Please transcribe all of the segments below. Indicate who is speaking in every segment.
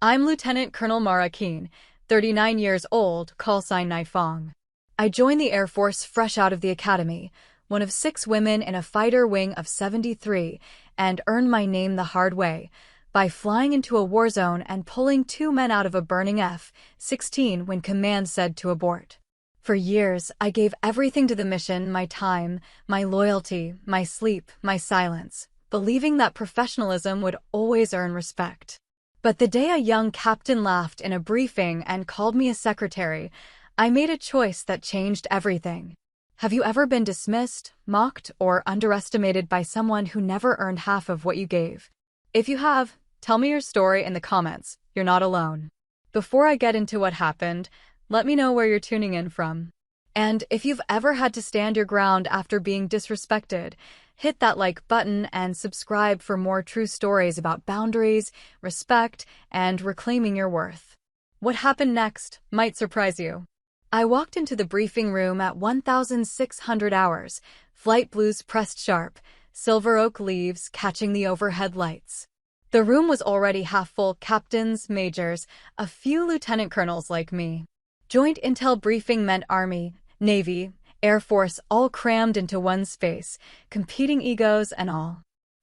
Speaker 1: I'm Lieutenant Colonel Mara Keen, 39 years old, call sign Nightfang. I joined the Air Force fresh out of the academy, one of 6 women in a fighter wing of 73, and earned my name the hard way, by flying into a war zone and pulling 2 men out of a burning F-16 when command said to abort. For years, I gave everything to the mission, my time, my loyalty, my sleep, my silence, believing that professionalism would always earn respect. But the day a young captain laughed in a briefing and called me a secretary, I made a choice that changed everything. Have you ever been dismissed, mocked, or underestimated by someone who never earned half of what you gave? If you have, tell me your story in the comments. You're not alone. Before I get into what happened, let me know where you're tuning in from. And if you've ever had to stand your ground after being disrespected, hit that like button and subscribe for more true stories about boundaries, respect, and reclaiming your worth. What happened next might surprise you. I walked into the briefing room at 1,600 hours, flight blues pressed sharp, silver oak leaves catching the overhead lights. The room was already half full: captains, majors, a few lieutenant colonels like me. Joint intel briefing meant Army, Navy, Air Force all crammed into one space, competing egos and all.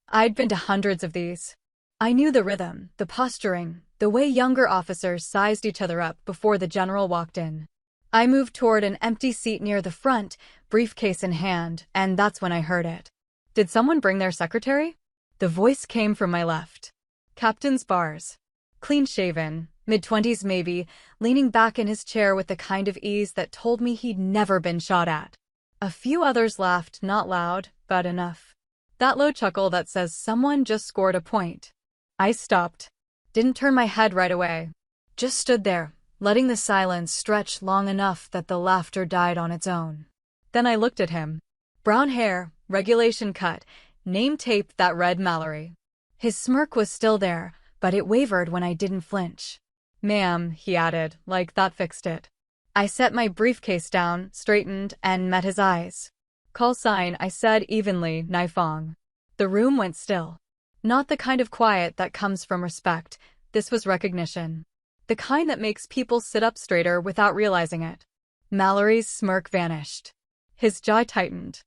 Speaker 1: I'd been to hundreds of these. I knew the rhythm, the posturing, the way younger officers sized each other up before the general walked in. I moved toward an empty seat near the front, briefcase in hand, and that's when I heard it. Did someone bring their secretary? The voice came from my left. Captain Spars. Clean-shaven, mid-20s maybe, leaning back in his chair with the kind of ease that told me he'd never been shot at. A few others laughed, not loud, but enough. That low chuckle that says someone just scored a point. I stopped. Didn't turn my head right away. Just stood there, letting the silence stretch long enough that the laughter died on its own. Then I looked at him. Brown hair, regulation cut, name tape that read Mallory. His smirk was still there, but it wavered when I didn't flinch. "Ma'am," he added, like that fixed it. I set my briefcase down, straightened, and met his eyes. "Call sign," I said evenly, "Nightfang." The room went still. Not the kind of quiet that comes from respect. This was recognition. The kind that makes people sit up straighter without realizing it. Mallory's smirk vanished. His jaw tightened.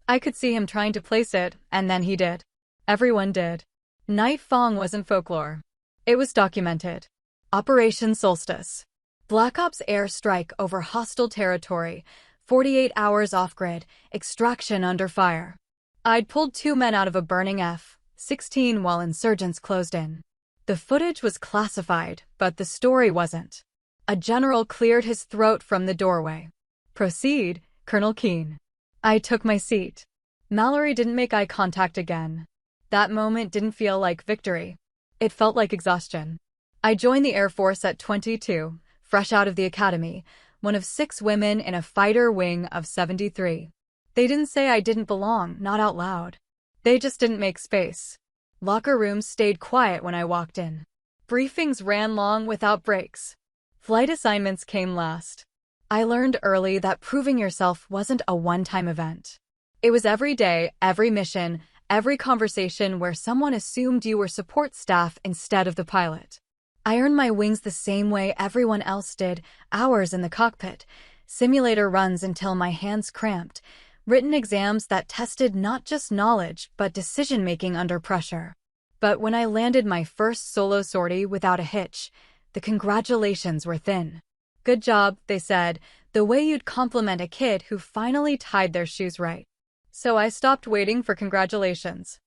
Speaker 1: I could see him trying to place it, and then he did. Everyone did. Nightfang wasn't folklore. It was documented. Operation Solstice. Black Ops air strike over hostile territory, 48 hours off-grid, extraction under fire. I'd pulled 2 men out of a burning F-16 while insurgents closed in. The footage was classified, but the story wasn't. A general cleared his throat from the doorway. "Proceed, Colonel Keen." I took my seat. Mallory didn't make eye contact again. That moment didn't feel like victory. It felt like exhaustion. I joined the Air Force at 22, fresh out of the academy, one of 6 women in a fighter wing of 73. They didn't say I didn't belong, not out loud. They just didn't make space. Locker rooms stayed quiet when I walked in. Briefings ran long without breaks. Flight assignments came last. I learned early that proving yourself wasn't a one-time event. It was every day, every mission, every conversation where someone assumed you were support staff instead of the pilot. I earned my wings the same way everyone else did, hours in the cockpit, simulator runs until my hands cramped, written exams that tested not just knowledge but decision-making under pressure. But when I landed my first solo sortie without a hitch, the congratulations were thin. "Good job," they said, the way you'd compliment a kid who finally tied their shoes right. So I stopped waiting for congratulations.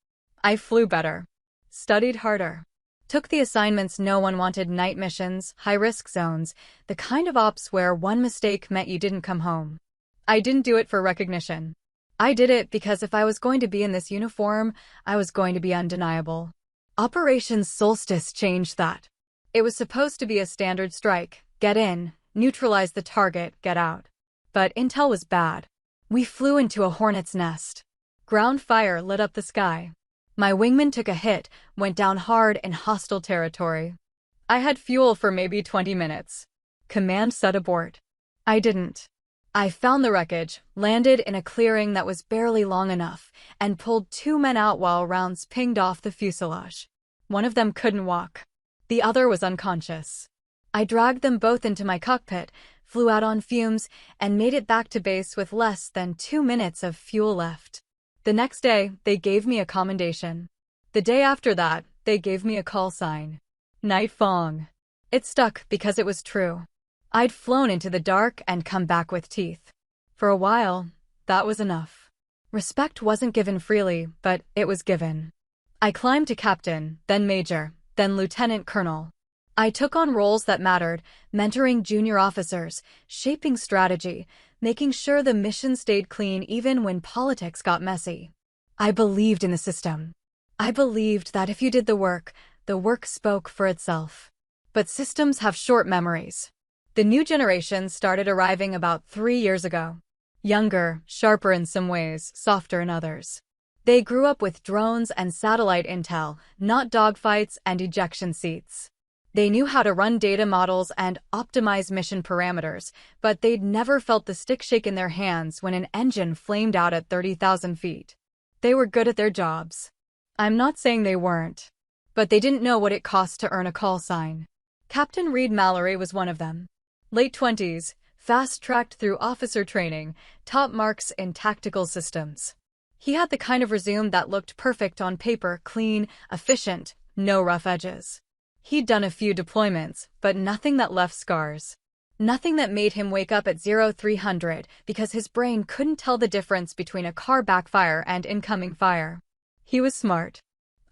Speaker 1: I flew better. Studied harder. Took the assignments no one wanted: night missions, high-risk zones, the kind of ops where one mistake meant you didn't come home. I didn't do it for recognition. I did it because if I was going to be in this uniform, I was going to be undeniable. Operation Solstice changed that. It was supposed to be a standard strike: get in, neutralize the target, get out. But intel was bad. We flew into a hornet's nest. Ground fire lit up the sky. My wingman took a hit, went down hard in hostile territory. I had fuel for maybe 20 minutes. Command said abort. I didn't. I found the wreckage, landed in a clearing that was barely long enough, and pulled 2 men out while rounds pinged off the fuselage. One of them couldn't walk. The other was unconscious. I dragged them both into my cockpit, flew out on fumes, and made it back to base with less than 2 minutes of fuel left. The next day, they gave me a commendation. The day after that, they gave me a call sign. Nightfang. It stuck because it was true. I'd flown into the dark and come back with teeth. For a while, that was enough. Respect wasn't given freely, but it was given. I climbed to captain, then major, then lieutenant colonel. I took on roles that mattered, mentoring junior officers, shaping strategy, making sure the mission stayed clean even when politics got messy. I believed in the system. I believed that if you did the work spoke for itself. But systems have short memories. The new generation started arriving about 3 years ago. Younger, sharper in some ways, softer in others. They grew up with drones and satellite intel, not dogfights and ejection seats. They knew how to run data models and optimize mission parameters, but they'd never felt the stick shake in their hands when an engine flamed out at 30,000 feet. They were good at their jobs. I'm not saying they weren't. But they didn't know what it cost to earn a call sign. Captain Reed Mallory was one of them. Late 20s, fast-tracked through officer training, top marks in tactical systems. He had the kind of resume that looked perfect on paper, clean, efficient, no rough edges. He'd done a few deployments, but nothing that left scars. Nothing that made him wake up at 0300 because his brain couldn't tell the difference between a car backfire and incoming fire. He was smart.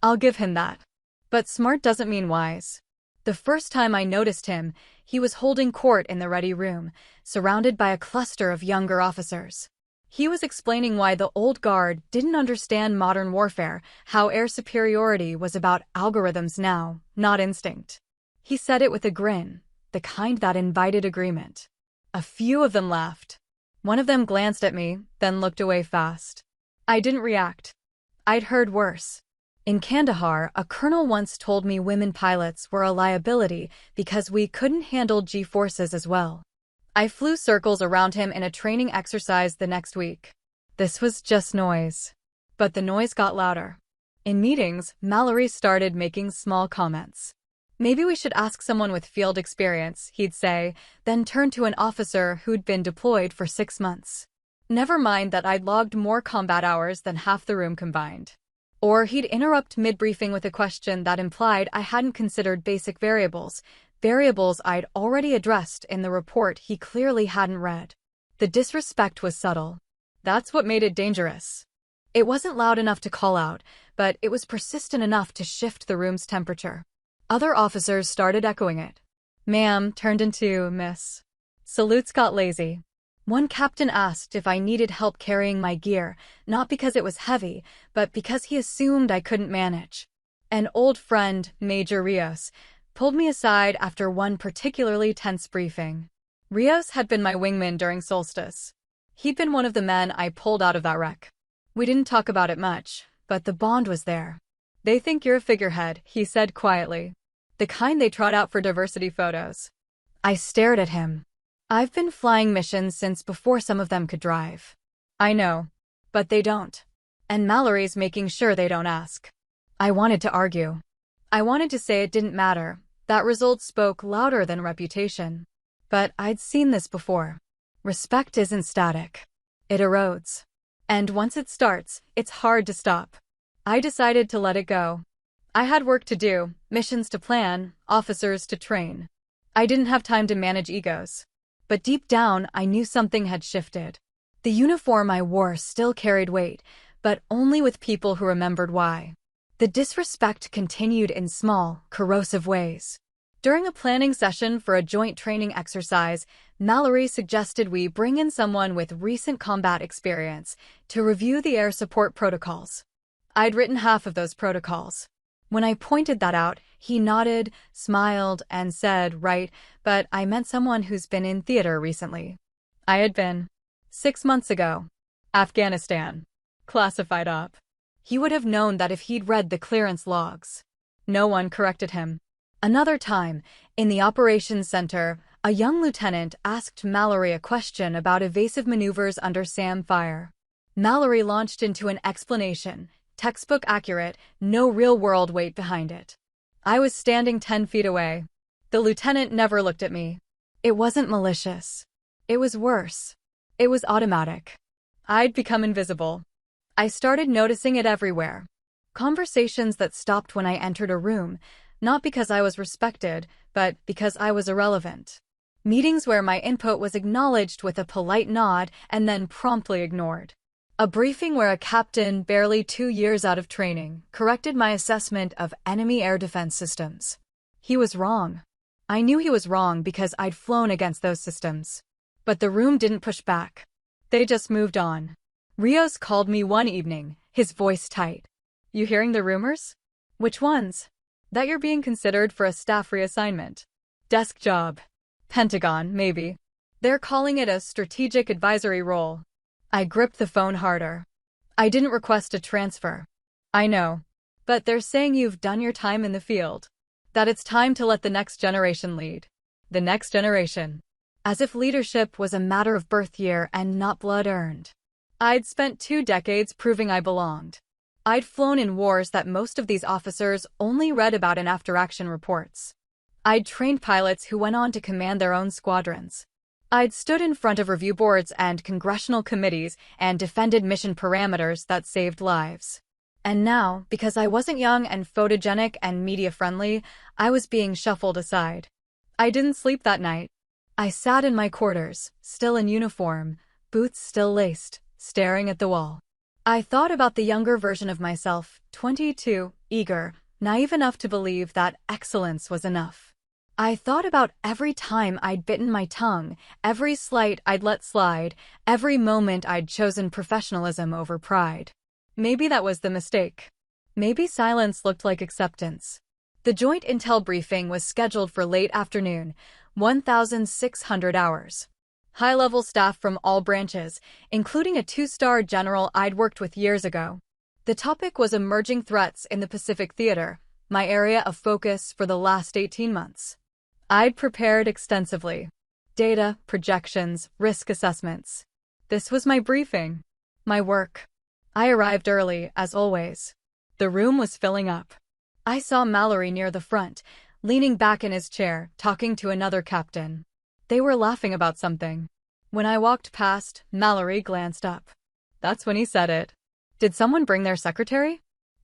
Speaker 1: I'll give him that. But smart doesn't mean wise. The first time I noticed him, he was holding court in the ready room, surrounded by a cluster of younger officers. He was explaining why the old guard didn't understand modern warfare, how air superiority was about algorithms now, not instinct. He said it with a grin, the kind that invited agreement. A few of them laughed. One of them glanced at me, then looked away fast. I didn't react. I'd heard worse. In Kandahar, a colonel once told me women pilots were a liability because we couldn't handle G-forces as well. I flew circles around him in a training exercise the next week. This was just noise. But the noise got louder. In meetings, Mallory started making small comments. Maybe we should ask someone with field experience, he'd say, then turn to an officer who'd been deployed for 6 months. Never mind that I'd logged more combat hours than half the room combined. Or he'd interrupt mid-briefing with a question that implied I hadn't considered basic variables I'd already addressed in the report he clearly hadn't read. The disrespect was subtle. That's what made it dangerous. It wasn't loud enough to call out, but it was persistent enough to shift the room's temperature. Other officers started echoing it. Ma'am turned into Miss. Salutes got lazy. One captain asked if I needed help carrying my gear, not because it was heavy, but because he assumed I couldn't manage. An old friend, Major Rios, pulled me aside after one particularly tense briefing. Rios had been my wingman during Solstice. He'd been one of the men I pulled out of that wreck. We didn't talk about it much, but the bond was there. They think you're a figurehead, he said quietly. The kind they trot out for diversity photos. I stared at him. I've been flying missions since before some of them could drive. I know. But they don't. And Mallory's making sure they don't ask. I wanted to argue. I wanted to say it didn't matter, that result spoke louder than reputation. But I'd seen this before. Respect isn't static. It erodes. And once it starts, it's hard to stop. I decided to let it go. I had work to do, missions to plan, officers to train. I didn't have time to manage egos. But deep down, I knew something had shifted. The uniform I wore still carried weight, but only with people who remembered why. The disrespect continued in small, corrosive ways. During a planning session for a joint training exercise, Mallory suggested we bring in someone with recent combat experience to review the air support protocols. I'd written half of those protocols. When I pointed that out, he nodded, smiled, and said, right, but I meant someone who's been in theater recently. I had been. 6 months ago. Afghanistan. Classified op. He would have known that if he'd read the clearance logs. No one corrected him. Another time, in the operations center, a young lieutenant asked Mallory a question about evasive maneuvers under SAM fire. Mallory launched into an explanation, textbook accurate, no real-world weight behind it. I was standing 10 feet away. The lieutenant never looked at me. It wasn't malicious. It was worse. It was automatic. I'd become invisible. I started noticing it everywhere. Conversations that stopped when I entered a room, not because I was respected, but because I was irrelevant. Meetings where my input was acknowledged with a polite nod and then promptly ignored. A briefing where a captain, barely 2 years out of training, corrected my assessment of enemy air defense systems. He was wrong. I knew he was wrong because I'd flown against those systems. But the room didn't push back. They just moved on. Rios called me one evening, his voice tight. "You hearing the rumors?" "Which ones?" "That you're being considered for a staff reassignment. Desk job. Pentagon, maybe. They're calling it a strategic advisory role." I gripped the phone harder. "I didn't request a transfer." "I know. But they're saying you've done your time in the field. That it's time to let the next generation lead." The next generation. As if leadership was a matter of birth year and not blood earned. I'd spent 2 decades proving I belonged. I'd flown in wars that most of these officers only read about in after-action reports. I'd trained pilots who went on to command their own squadrons. I'd stood in front of review boards and congressional committees and defended mission parameters that saved lives. And now, because I wasn't young and photogenic and media-friendly, I was being shuffled aside. I didn't sleep that night. I sat in my quarters, still in uniform, boots still laced, staring at the wall. I thought about the younger version of myself, 22, eager, naive enough to believe that excellence was enough. I thought about every time I'd bitten my tongue, every slight I'd let slide, every moment I'd chosen professionalism over pride. Maybe that was the mistake. Maybe silence looked like acceptance. The joint intel briefing was scheduled for late afternoon, 1,600 hours. High-level staff from all branches, including a 2-star general I'd worked with years ago. The topic was emerging threats in the Pacific Theater, my area of focus for the last 18 months. I'd prepared extensively. Data, projections, risk assessments. This was my briefing. My work. I arrived early, as always. The room was filling up. I saw Mallory near the front, leaning back in his chair, talking to another captain. They were laughing about something. When I walked past, Mallory glanced up. That's when he said it. "Did someone bring their secretary?"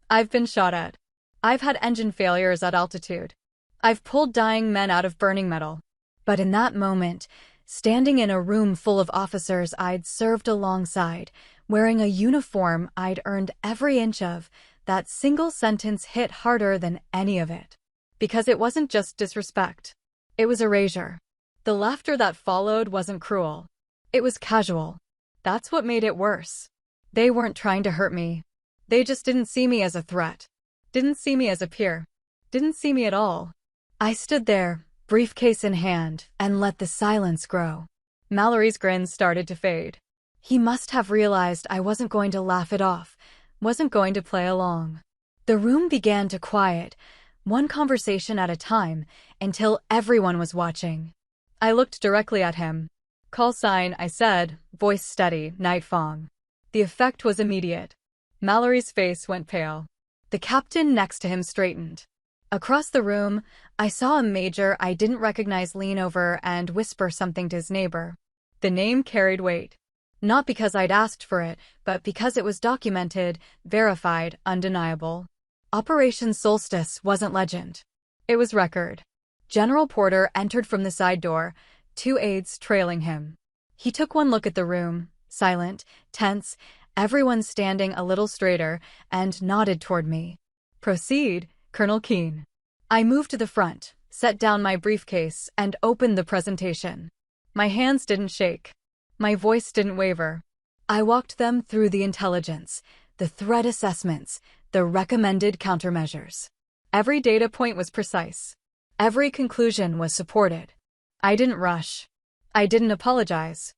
Speaker 1: "I've been shot at. I've had engine failures at altitude. I've pulled dying men out of burning metal." But in that moment, standing in a room full of officers I'd served alongside, wearing a uniform I'd earned every inch of, that single sentence hit harder than any of it. Because it wasn't just disrespect. It was erasure. The laughter that followed wasn't cruel. It was casual. That's what made it worse. They weren't trying to hurt me. They just didn't see me as a threat. Didn't see me as a peer. Didn't see me at all. I stood there, briefcase in hand, and let the silence grow. Mallory's grin started to fade. He must have realized I wasn't going to laugh it off, wasn't going to play along. The room began to quiet, one conversation at a time, until everyone was watching. I looked directly at him. "Call sign," I said, voice steady, Nightfang. The effect was immediate. Mallory's face went pale. The captain next to him straightened. Across the room, I saw a major I didn't recognize lean over and whisper something to his neighbor. The name carried weight. Not because I'd asked for it, but because it was documented, verified, undeniable. Operation Solstice wasn't legend. It was record. General Porter entered from the side door, 2 aides trailing him. He took one look at the room, silent, tense, everyone standing a little straighter, and nodded toward me. "Proceed, Colonel Keene." I moved to the front, set down my briefcase, and opened the presentation. My hands didn't shake. My voice didn't waver. I walked them through the intelligence, the threat assessments, the recommended countermeasures. Every data point was precise. Every conclusion was supported. I didn't rush. I didn't apologize.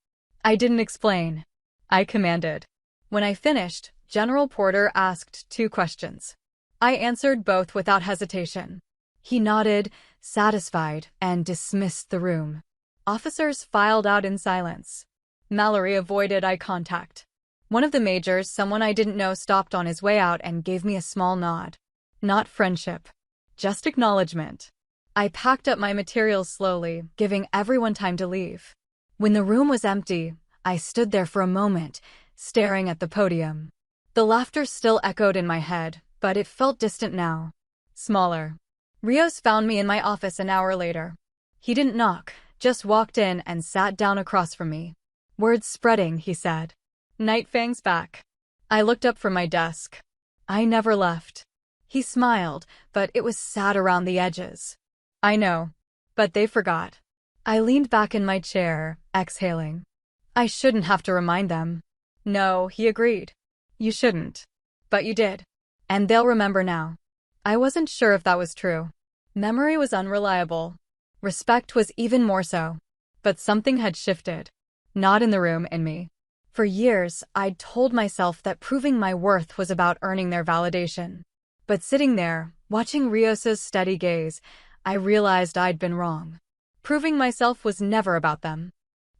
Speaker 1: I didn't explain. I commanded. When I finished, General Porter asked 2 questions. I answered both without hesitation. He nodded, satisfied, and dismissed the room. Officers filed out in silence. Mallory avoided eye contact. One of the majors, someone I didn't know, stopped on his way out and gave me a small nod. Not friendship. just acknowledgement. I packed up my materials slowly, giving everyone time to leave. When the room was empty, I stood there for a moment, staring at the podium. The laughter still echoed in my head, but it felt distant now. Smaller. Rios found me in my office an hour later. He didn't knock, just walked in and sat down across from me. "Word's spreading," he said. "Nightfang's back." I looked up from my desk. "I never left." He smiled, but it was sad around the edges. "I know. But they forgot." I leaned back in my chair, exhaling. "I shouldn't have to remind them." "No," he agreed. "You shouldn't. But you did. And they'll remember now." I wasn't sure if that was true. Memory was unreliable. Respect was even more so. But something had shifted. Not in the room, in me. For years, I'd told myself that proving my worth was about earning their validation. But sitting there, watching Rios's steady gaze, I realized I'd been wrong. Proving myself was never about them.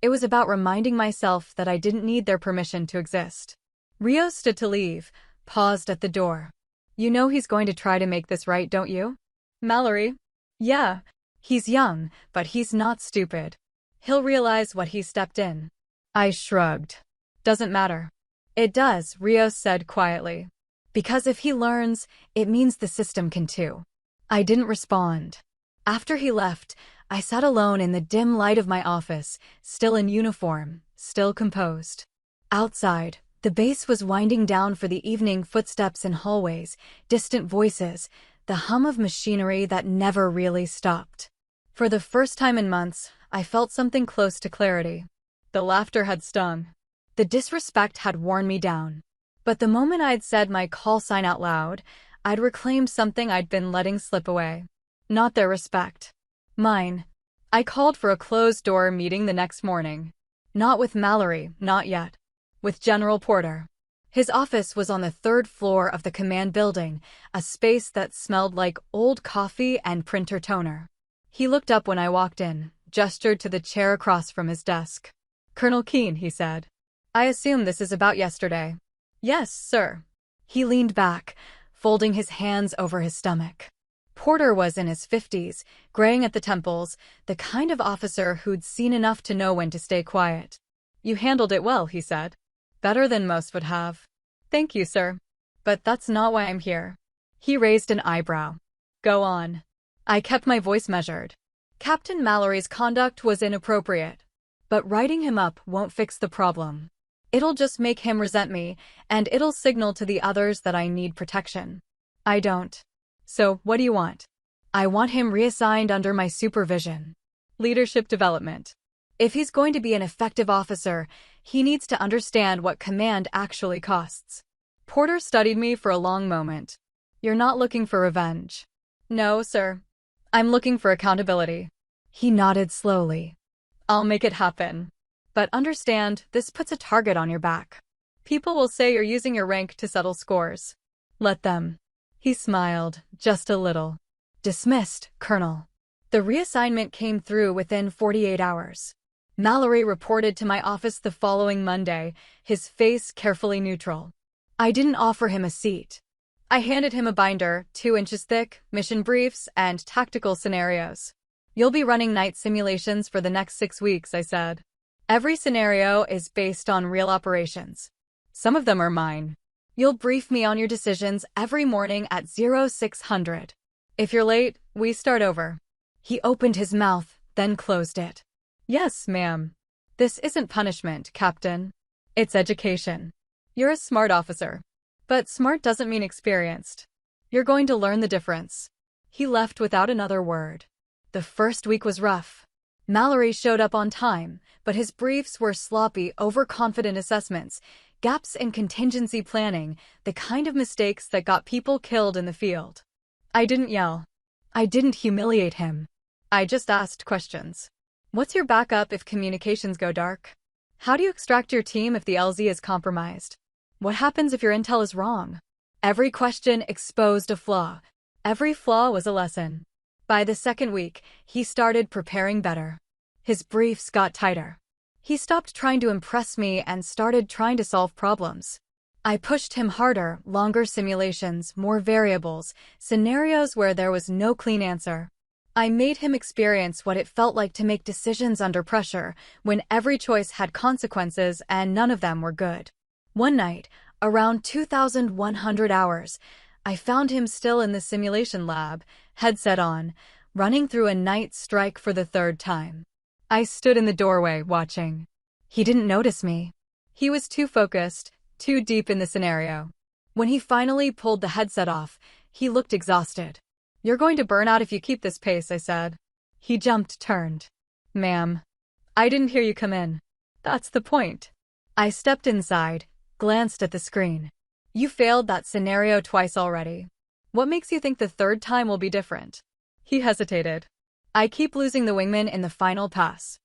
Speaker 1: It was about reminding myself that I didn't need their permission to exist. Rios stood to leave, paused at the door. "You know he's going to try to make this right, don't you?" "Mallory?" "Yeah. He's young, but he's not stupid. He'll realize what he stepped in." I shrugged. "Doesn't matter." "It does," Rios said quietly. "Because if he learns, it means the system can too." I didn't respond. After he left, I sat alone in the dim light of my office, still in uniform, still composed. Outside, the base was winding down for the evening, footsteps in hallways, distant voices, the hum of machinery that never really stopped. For the first time in months, I felt something close to clarity. The laughter had stung. The disrespect had worn me down. But the moment I'd said my call sign out loud, I'd reclaimed something I'd been letting slip away. Not their respect. Mine. I called for a closed-door meeting the next morning. Not with Mallory, not yet. With General Porter. His office was on the third floor of the command building, a space that smelled like old coffee and printer toner. He looked up when I walked in, gestured to the chair across from his desk. "Colonel Keene," he said. "I assume this is about yesterday." "Yes, sir." He leaned back, folding his hands over his stomach. Porter was in his 50s, graying at the temples, the kind of officer who'd seen enough to know when to stay quiet. "You handled it well," he said. "Better than most would have." "Thank you, sir. But that's not why I'm here." He raised an eyebrow. "Go on." I kept my voice measured. "Captain Mallory's conduct was inappropriate. But writing him up won't fix the problem. It'll just make him resent me, and it'll signal to the others that I need protection. I don't. So, what do you want?" "I want him reassigned under my supervision." "Leadership development. If he's going to be an effective officer, he needs to understand what command actually costs." Porter studied me for a long moment. "You're not looking for revenge." "No, sir. I'm looking for accountability." He nodded slowly. "I'll make it happen. But understand, this puts a target on your back. People will say you're using your rank to settle scores. Let them." He smiled, just a little. "Dismissed, Colonel." The reassignment came through within 48 hours. Mallory reported to my office the following Monday, his face carefully neutral. I didn't offer him a seat. I handed him a binder, 2 inches thick, mission briefs, and tactical scenarios. "You'll be running night simulations for the next 6 weeks," I said. "Every scenario is based on real operations. Some of them are mine. You'll brief me on your decisions every morning at 0600. If you're late, we start over." He opened his mouth, then closed it. "Yes, ma'am. This isn't punishment, Captain. It's education. You're a smart officer. But smart doesn't mean experienced. You're going to learn the difference." He left without another word. The first week was rough. Mallory showed up on time, but his briefs were sloppy, overconfident assessments, gaps in contingency planning, the kind of mistakes that got people killed in the field. I didn't yell. I didn't humiliate him. I just asked questions. What's your backup if communications go dark? How do you extract your team if the LZ is compromised? What happens if your intel is wrong? Every question exposed a flaw. Every flaw was a lesson. By the second week, he started preparing better. His briefs got tighter. He stopped trying to impress me and started trying to solve problems. I pushed him harder, longer simulations, more variables, scenarios where there was no clean answer. I made him experience what it felt like to make decisions under pressure, when every choice had consequences and none of them were good. One night, around 2,100 hours, I found him still in the simulation lab, headset on, running through a night strike for the third time. I stood in the doorway, watching. He didn't notice me. He was too focused, too deep in the scenario. When he finally pulled the headset off, he looked exhausted. "You're going to burn out if you keep this pace," I said. He jumped, turned. "Ma'am, I didn't hear you come in." "That's the point." I stepped inside, glanced at the screen. "You failed that scenario twice already. What makes you think the third time will be different?" He hesitated. "I keep losing the wingman in the final pass.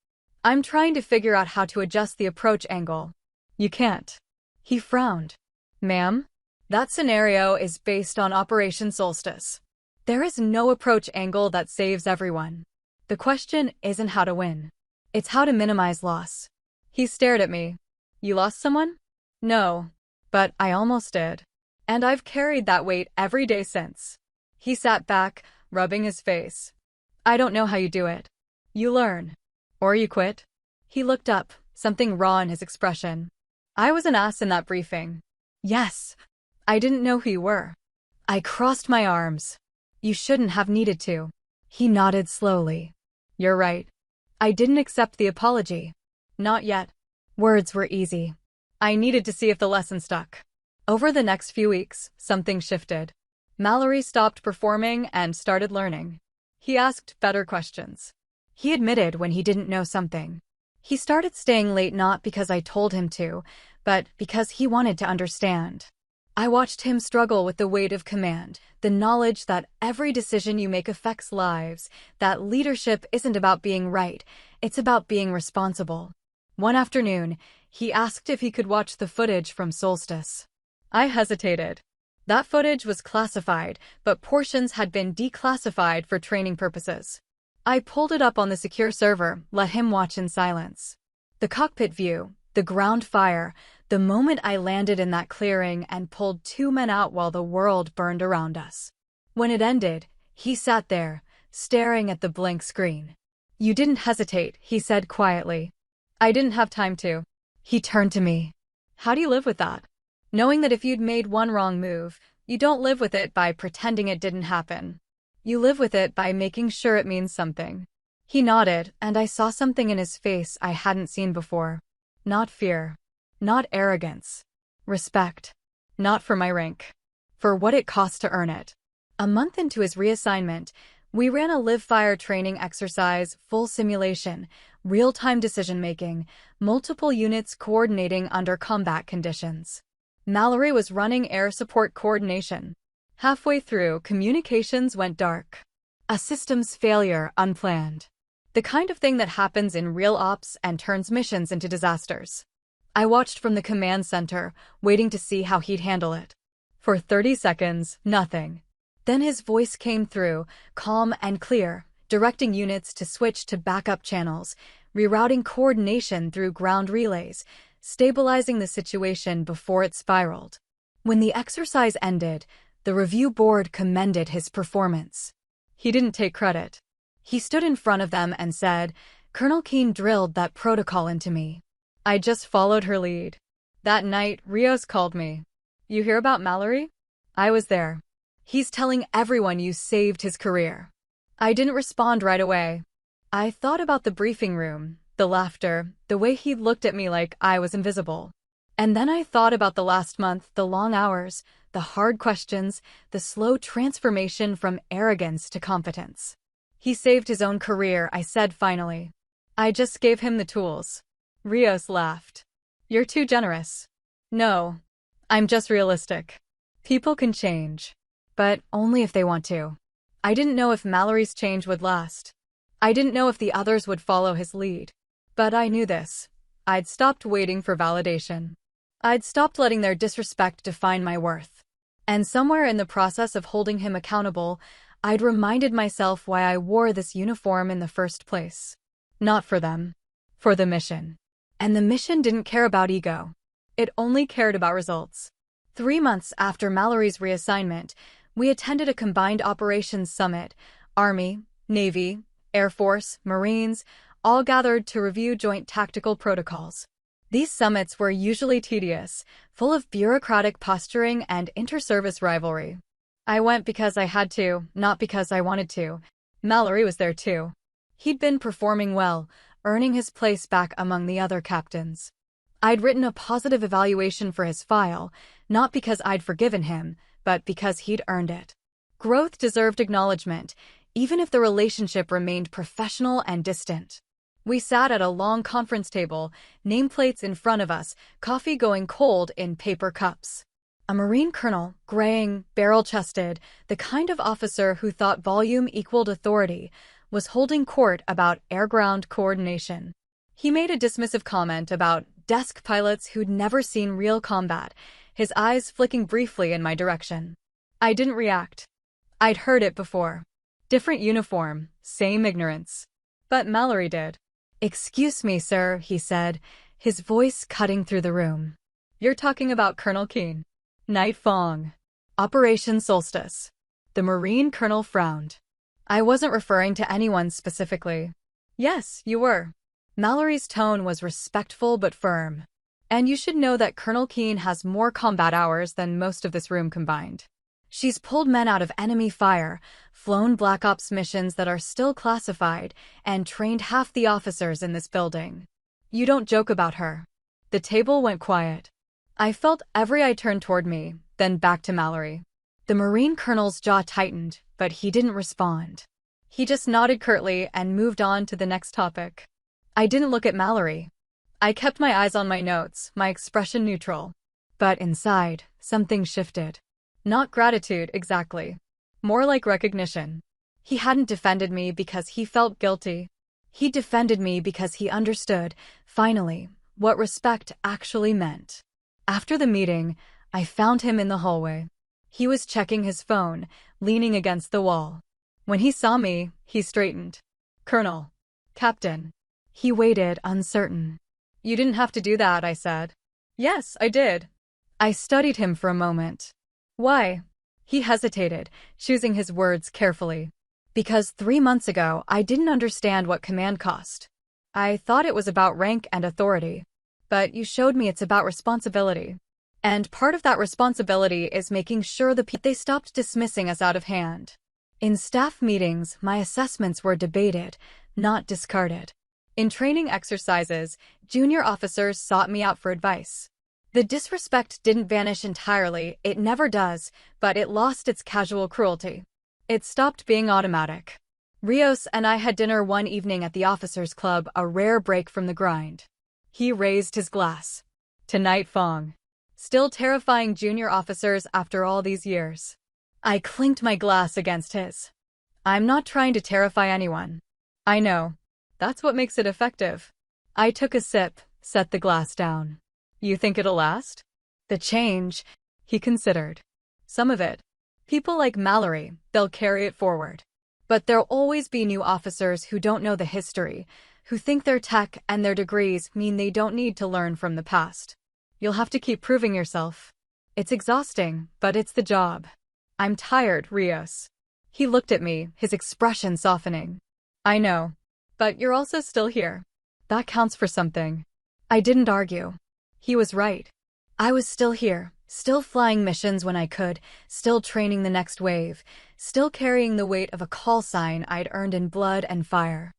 Speaker 1: I'm trying to figure out how to adjust the approach angle." "You can't." He frowned. "Ma'am, that scenario is based on Operation Solstice. There is no approach angle that saves everyone. The question isn't how to win. It's how to minimize loss." He stared at me. "You lost someone?" "No, but I almost did. And I've carried that weight every day since." He sat back, rubbing his face. "I don't know how you do it. You learn. Or you quit." He looked up, something raw in his expression. "I was an ass in that briefing." "Yes. I didn't know who you were." I crossed my arms. "You shouldn't have needed to." He nodded slowly. "You're right. I didn't accept the apology." "Not yet." Words were easy. I needed to see if the lesson stuck. Over the next few weeks, something shifted. Mallory stopped performing and started learning. He asked better questions. He admitted when he didn't know something. He started staying late not because I told him to, but because he wanted to understand. I watched him struggle with the weight of command, the knowledge that every decision you make affects lives, that leadership isn't about being right, it's about being responsible. One afternoon, he asked if he could watch the footage from Solstice. I hesitated. That footage was classified, but portions had been declassified for training purposes. I pulled it up on the secure server, let him watch in silence. The cockpit view, the ground fire, the moment I landed in that clearing and pulled 2 men out while the world burned around us. When it ended, he sat there, staring at the blank screen. "You didn't hesitate," he said quietly. "I didn't have time to." He turned to me. "How do you live with that? Knowing that if you'd made one wrong move, you don't live with it by pretending it didn't happen. You live with it by making sure it means something." He nodded, and I saw something in his face I hadn't seen before. Not fear. Not arrogance. Respect. Not for my rank. For what it cost to earn it. A month into his reassignment, we ran a live-fire training exercise, full simulation, real-time decision-making, multiple units coordinating under combat conditions. Mallory was running air support coordination. Halfway through, communications went dark. A systems failure, unplanned. The kind of thing that happens in real ops and turns missions into disasters. I watched from the command center, waiting to see how he'd handle it. For 30 seconds, nothing. Then his voice came through, calm and clear, directing units to switch to backup channels, rerouting coordination through ground relays, stabilizing the situation before it spiraled. When the exercise ended, the review board commended his performance. He didn't take credit. He stood in front of them and said, "Colonel Keene drilled that protocol into me. I just followed her lead." That night, Rios called me. "You hear about Mallory?" I was there. "He's telling everyone you saved his career." I didn't respond right away. I thought about the briefing room, the laughter, the way he looked at me like I was invisible. And then I thought about the last month, the long hours, the hard questions, the slow transformation from arrogance to competence. "He saved his own career," I said finally. "I just gave him the tools." Rios laughed. "You're too generous." "No, I'm just realistic. People can change. But only if they want to." I didn't know if Mallory's change would last. I didn't know if the others would follow his lead. But I knew this. I'd stopped waiting for validation. I'd stopped letting their disrespect define my worth. And somewhere in the process of holding him accountable, I'd reminded myself why I wore this uniform in the first place. Not for them. For the mission. And the mission didn't care about ego. It only cared about results. 3 months after Mallory's reassignment, we attended a combined operations summit. Army, Navy, Air Force, Marines, all gathered to review joint tactical protocols. These summits were usually tedious, full of bureaucratic posturing and inter-service rivalry. I went because I had to, not because I wanted to. Mallory was there too. He'd been performing well, earning his place back among the other captains. I'd written a positive evaluation for his file, not because I'd forgiven him, but because he'd earned it. Growth deserved acknowledgement, even if the relationship remained professional and distant. We sat at a long conference table, nameplates in front of us, coffee going cold in paper cups. A Marine colonel, graying, barrel-chested, the kind of officer who thought volume equaled authority, was holding court about air-ground coordination. He made a dismissive comment about desk pilots who'd never seen real combat, his eyes flicking briefly in my direction. I didn't react. I'd heard it before. Different uniform, same ignorance. But Mallory did. "Excuse me, sir," he said, his voice cutting through the room. "You're talking about Colonel Keene." Nightfang. Operation Solstice. The Marine colonel frowned. "I wasn't referring to anyone specifically." "Yes, you were." Mallory's tone was respectful but firm. "And you should know that Colonel Keene has more combat hours than most of this room combined. She's pulled men out of enemy fire, flown Black Ops missions that are still classified, and trained half the officers in this building. You don't joke about her." The table went quiet. I felt every eye turn toward me, then back to Mallory. The Marine colonel's jaw tightened, but he didn't respond. He just nodded curtly and moved on to the next topic. I didn't look at Mallory. I kept my eyes on my notes, my expression neutral. But inside, something shifted. Not gratitude, exactly. More like recognition. He hadn't defended me because he felt guilty. He defended me because he understood, finally, what respect actually meant. After the meeting, I found him in the hallway. He was checking his phone, leaning against the wall. When he saw me, he straightened. "Colonel." "Captain." He waited, uncertain. "You didn't have to do that," I said. "Yes, I did." I studied him for a moment. "Why?" He hesitated, choosing his words carefully. "Because 3 months ago, I didn't understand what command cost. I thought it was about rank and authority. But you showed me it's about responsibility. And part of that responsibility is making sure they stopped dismissing us out of hand. In staff meetings, my assessments were debated, not discarded. In training exercises, junior officers sought me out for advice. The disrespect didn't vanish entirely, it never does, but it lost its casual cruelty. It stopped being automatic. Rios and I had dinner one evening at the officers' club, a rare break from the grind. He raised his glass. "To Nightfang." Still terrifying junior officers after all these years. I clinked my glass against his. "I'm not trying to terrify anyone." "I know. That's what makes it effective." I took a sip, set the glass down. "You think it'll last?" "The change," he considered. "Some of it. People like Mallory, they'll carry it forward. But there'll always be new officers who don't know the history, who think their tech and their degrees mean they don't need to learn from the past. You'll have to keep proving yourself. It's exhausting, but it's the job." "I'm tired, Rios." He looked at me, his expression softening. "I know. But you're also still here. That counts for something." I didn't argue. He was right. I was still here, still flying missions when I could, still training the next wave, still carrying the weight of a call sign I'd earned in blood and fire.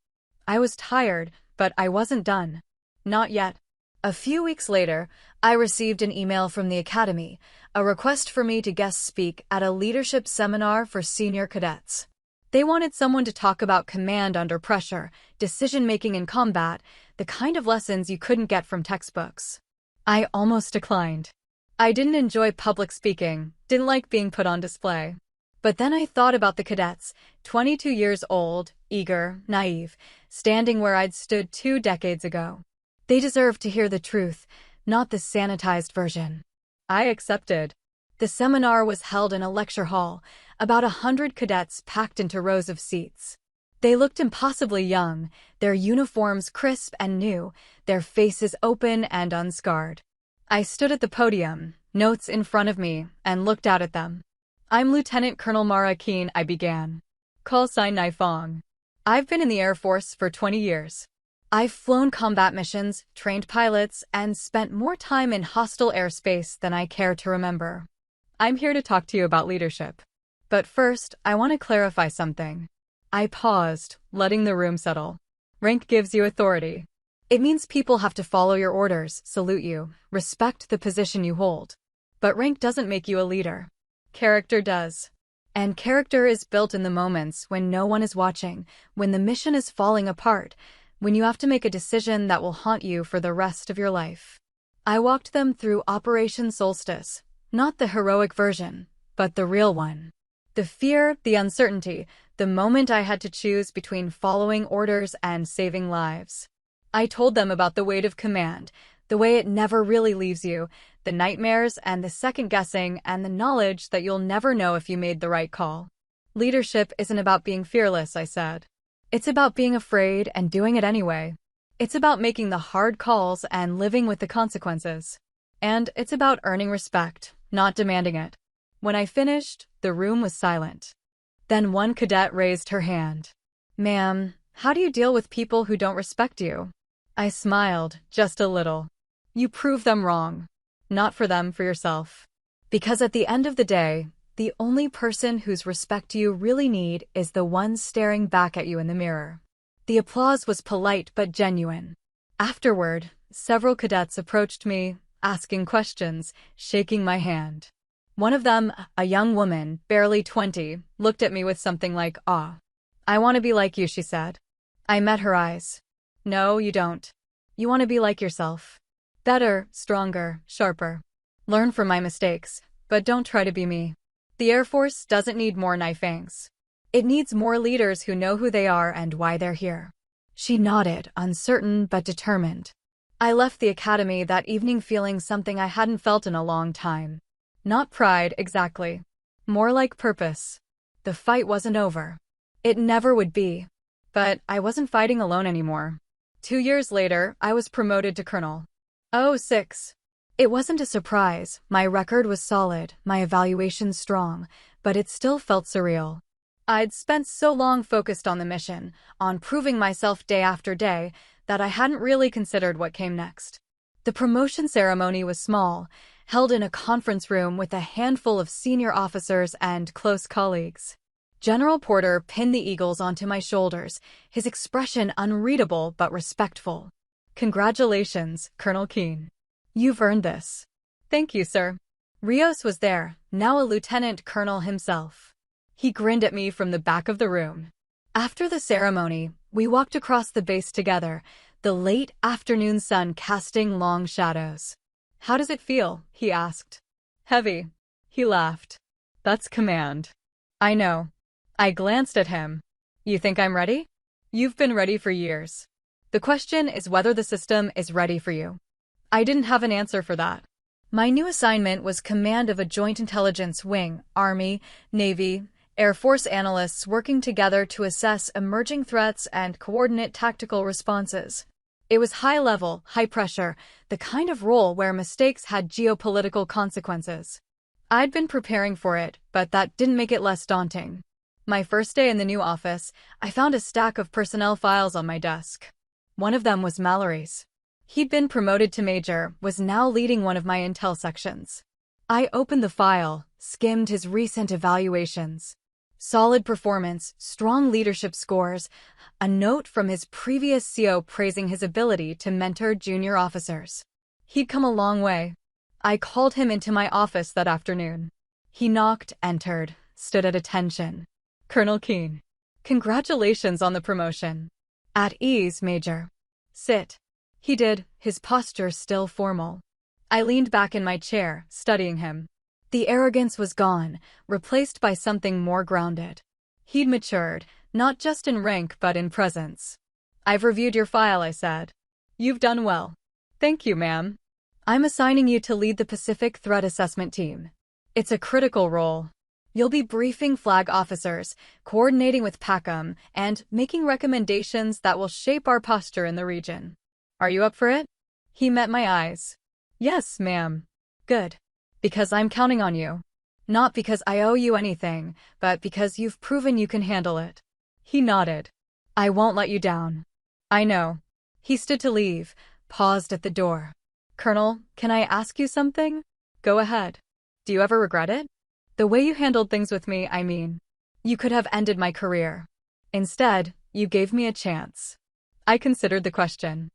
Speaker 1: I was tired, but I wasn't done. Not yet. A few weeks later, I received an email from the Academy, a request for me to guest speak at a leadership seminar for senior cadets. They wanted someone to talk about command under pressure, decision-making in combat, the kind of lessons you couldn't get from textbooks. I almost declined. I didn't enjoy public speaking, didn't like being put on display. But then I thought about the cadets, 22 years old, eager, naive, standing where I'd stood 2 decades ago. They deserved to hear the truth, not the sanitized version. I accepted. The seminar was held in a lecture hall, about 100 cadets packed into rows of seats. They looked impossibly young, their uniforms crisp and new, their faces open and unscarred. I stood at the podium, notes in front of me, and looked out at them. I'm Lieutenant Colonel Mara Keen, I began. Call sign Nightfang. I've been in the Air Force for 20 years. I've flown combat missions, trained pilots, and spent more time in hostile airspace than I care to remember. I'm here to talk to you about leadership. But first, I want to clarify something. I paused, letting the room settle. Rank gives you authority. It means people have to follow your orders, salute you, respect the position you hold. But rank doesn't make you a leader. Character does. And character is built in the moments when no one is watching, when the mission is falling apart, when you have to make a decision that will haunt you for the rest of your life. I walked them through Operation Solstice, not the heroic version, but the real one. The fear, the uncertainty, the moment I had to choose between following orders and saving lives. I told them about the weight of command, the way it never really leaves you, the nightmares and the second-guessing and the knowledge that you'll never know if you made the right call. Leadership isn't about being fearless, I said. It's about being afraid and doing it anyway. It's about making the hard calls and living with the consequences. And it's about earning respect, not demanding it. When I finished, the room was silent. Then one cadet raised her hand. Ma'am, how do you deal with people who don't respect you? I smiled, just a little. You prove them wrong. Not for them, for yourself. Because at the end of the day, the only person whose respect you really need is the one staring back at you in the mirror. The applause was polite but genuine. Afterward, several cadets approached me, asking questions, shaking my hand. One of them, a young woman, barely 20, looked at me with something like awe. I want to be like you, she said. I met her eyes. No, you don't. You want to be like yourself. Better, stronger, sharper. Learn from my mistakes, but don't try to be me. The Air Force doesn't need more Nightfangs. It needs more leaders who know who they are and why they're here. She nodded, uncertain but determined. I left the academy that evening feeling something I hadn't felt in a long time. Not pride, exactly. More like purpose. The fight wasn't over. It never would be. But I wasn't fighting alone anymore. 2 years later, I was promoted to colonel. Oh, 6. It wasn't a surprise. My record was solid, my evaluation strong, but it still felt surreal. I'd spent so long focused on the mission, on proving myself day after day, that I hadn't really considered what came next. The promotion ceremony was small, held in a conference room with a handful of senior officers and close colleagues. General Porter pinned the eagles onto my shoulders, his expression unreadable but respectful. Congratulations, Colonel Keen. You've earned this. Thank you, sir. Rios was there, now a lieutenant colonel himself. He grinned at me from the back of the room. After the ceremony, we walked across the base together, the late afternoon sun casting long shadows. How does it feel? He asked. Heavy. He laughed. That's command. I know. I glanced at him. You think I'm ready? You've been ready for years. The question is whether the system is ready for you. I didn't have an answer for that. My new assignment was command of a joint intelligence wing, Army, Navy, Air Force analysts working together to assess emerging threats and coordinate tactical responses. It was high level, high pressure, the kind of role where mistakes had geopolitical consequences. I'd been preparing for it, but that didn't make it less daunting. My first day in the new office, I found a stack of personnel files on my desk. One of them was Mallory's. He'd been promoted to major, was now leading one of my intel sections. I opened the file, skimmed his recent evaluations. Solid performance, strong leadership scores, a note from his previous CO praising his ability to mentor junior officers. He'd come a long way. I called him into my office that afternoon. He knocked, entered, stood at attention. Colonel Keen. Congratulations on the promotion. At ease, Major. Sit. He did, his posture still formal. I leaned back in my chair, studying him. The arrogance was gone, replaced by something more grounded. He'd matured, not just in rank but in presence. I've reviewed your file, I said. You've done well. Thank you, ma'am. I'm assigning you to lead the Pacific Threat Assessment Team. It's a critical role. You'll be briefing flag officers, coordinating with PACOM, and making recommendations that will shape our posture in the region. Are you up for it? He met my eyes. Yes, ma'am. Good. Because I'm counting on you. Not because I owe you anything, but because you've proven you can handle it. He nodded. I won't let you down. I know. He stood to leave, paused at the door. Colonel, can I ask you something? Go ahead. Do you ever regret it? The way you handled things with me, I mean. You could have ended my career. Instead, you gave me a chance. I considered the question.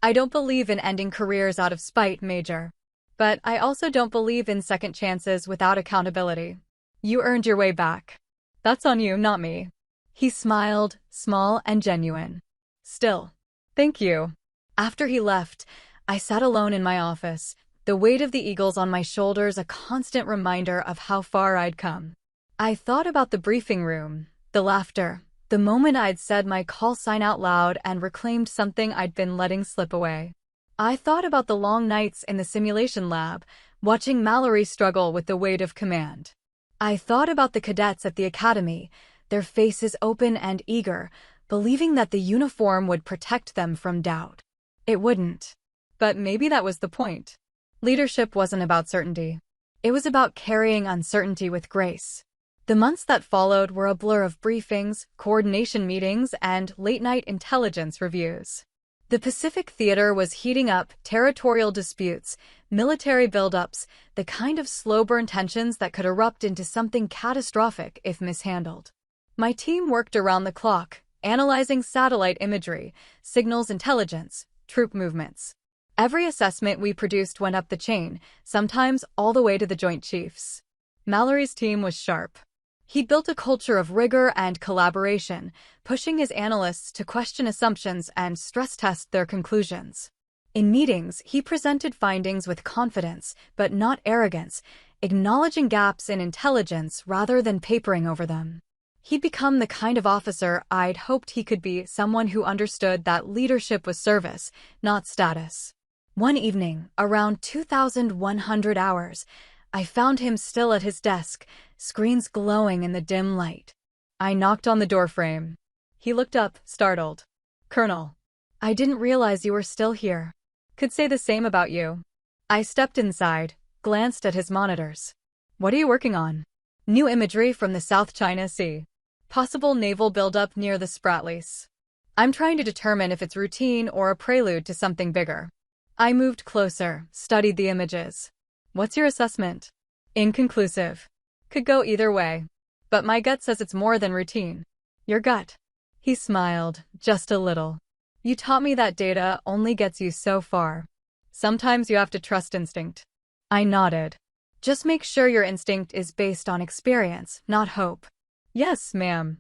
Speaker 1: I don't believe in ending careers out of spite, Major. But I also don't believe in second chances without accountability. You earned your way back. That's on you, not me. He smiled, small and genuine. Still, thank you. After he left, I sat alone in my office, the weight of the eagles on my shoulders a constant reminder of how far I'd come. I thought about the briefing room, the laughter, the moment I'd said my call sign out loud and reclaimed something I'd been letting slip away. I thought about the long nights in the simulation lab, watching Mallory struggle with the weight of command. I thought about the cadets at the academy, their faces open and eager, believing that the uniform would protect them from doubt. It wouldn't. But maybe that was the point. Leadership wasn't about certainty. It was about carrying uncertainty with grace. The months that followed were a blur of briefings, coordination meetings, and late-night intelligence reviews. The Pacific Theater was heating up, territorial disputes, military buildups, the kind of slow-burn tensions that could erupt into something catastrophic if mishandled. My team worked around the clock, analyzing satellite imagery, signals intelligence, troop movements. Every assessment we produced went up the chain, sometimes all the way to the Joint Chiefs. Mallory's team was sharp. He built a culture of rigor and collaboration, pushing his analysts to question assumptions and stress-test their conclusions. In meetings, he presented findings with confidence, but not arrogance, acknowledging gaps in intelligence rather than papering over them. He'd become the kind of officer I'd hoped he could be, someone who understood that leadership was service, not status. One evening, around 2,100 hours, I found him still at his desk, screens glowing in the dim light. I knocked on the doorframe. He looked up, startled. Colonel, I didn't realize you were still here. Could say the same about you. I stepped inside, glanced at his monitors. What are you working on? New imagery from the South China Sea. Possible naval buildup near the Spratlys. I'm trying to determine if it's routine or a prelude to something bigger. I moved closer, studied the images. What's your assessment? Inconclusive. Could go either way. But my gut says it's more than routine. Your gut. He smiled, just a little. You taught me that data only gets you so far. Sometimes you have to trust instinct. I nodded. Just make sure your instinct is based on experience, not hope. Yes, ma'am.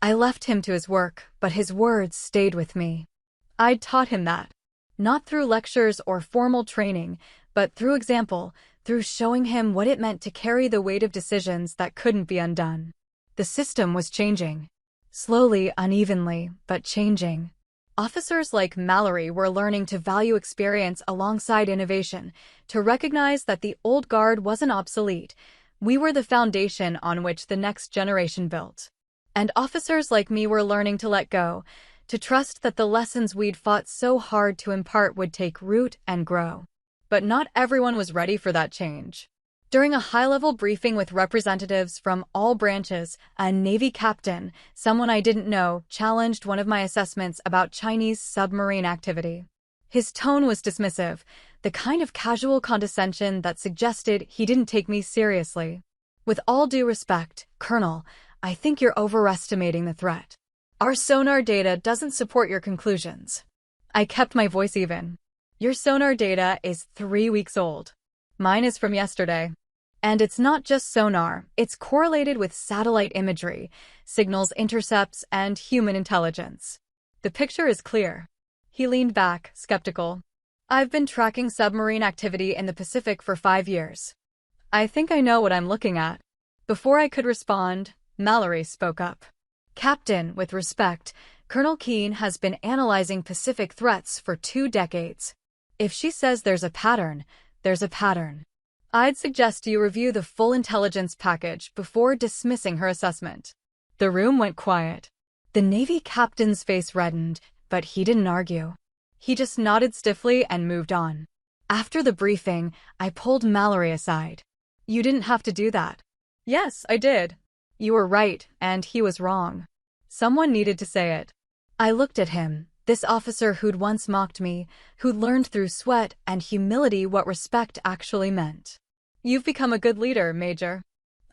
Speaker 1: I left him to his work, but his words stayed with me. I'd taught him that. Not through lectures or formal training, but through example, through showing him what it meant to carry the weight of decisions that couldn't be undone. The system was changing. Slowly, unevenly, but changing. Officers like Mallory were learning to value experience alongside innovation, to recognize that the old guard wasn't obsolete. We were the foundation on which the next generation built. And officers like me were learning to let go, to trust that the lessons we'd fought so hard to impart would take root and grow. But not everyone was ready for that change. During a high-level briefing with representatives from all branches, a Navy captain, someone I didn't know, challenged one of my assessments about Chinese submarine activity. His tone was dismissive, the kind of casual condescension that suggested he didn't take me seriously. With all due respect, Colonel, I think you're overestimating the threat. Our sonar data doesn't support your conclusions. I kept my voice even. Your sonar data is 3 weeks old. Mine is from yesterday. And it's not just sonar, it's correlated with satellite imagery, signals intercepts, and human intelligence. The picture is clear. He leaned back, skeptical. I've been tracking submarine activity in the Pacific for 5 years. I think I know what I'm looking at. Before I could respond, Mallory spoke up. Captain, with respect, Colonel Keane has been analyzing Pacific threats for 2 decades. If she says there's a pattern, there's a pattern. I'd suggest you review the full intelligence package before dismissing her assessment. The room went quiet. The Navy captain's face reddened, but he didn't argue. He just nodded stiffly and moved on. After the briefing, I pulled Mallory aside. You didn't have to do that. Yes, I did. You were right, and he was wrong. Someone needed to say it. I looked at him, this officer who'd once mocked me, who'd learned through sweat and humility what respect actually meant. You've become a good leader, Major.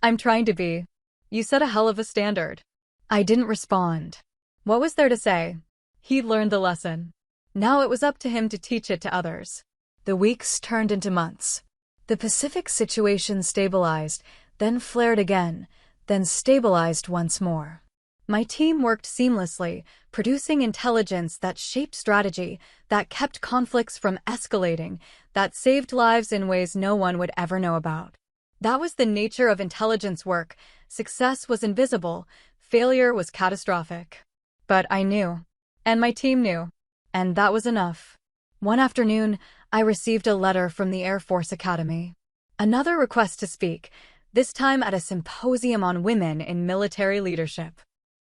Speaker 1: I'm trying to be. You set a hell of a standard. I didn't respond. What was there to say? He'd learned the lesson. Now it was up to him to teach it to others. The weeks turned into months. The Pacific situation stabilized, then flared again, then stabilized once more. My team worked seamlessly, producing intelligence that shaped strategy, that kept conflicts from escalating, that saved lives in ways no one would ever know about. That was the nature of intelligence work. Success was invisible, failure was catastrophic. But I knew. And my team knew. And that was enough. One afternoon, I received a letter from the Air Force Academy. Another request to speak, this time at a symposium on women in military leadership.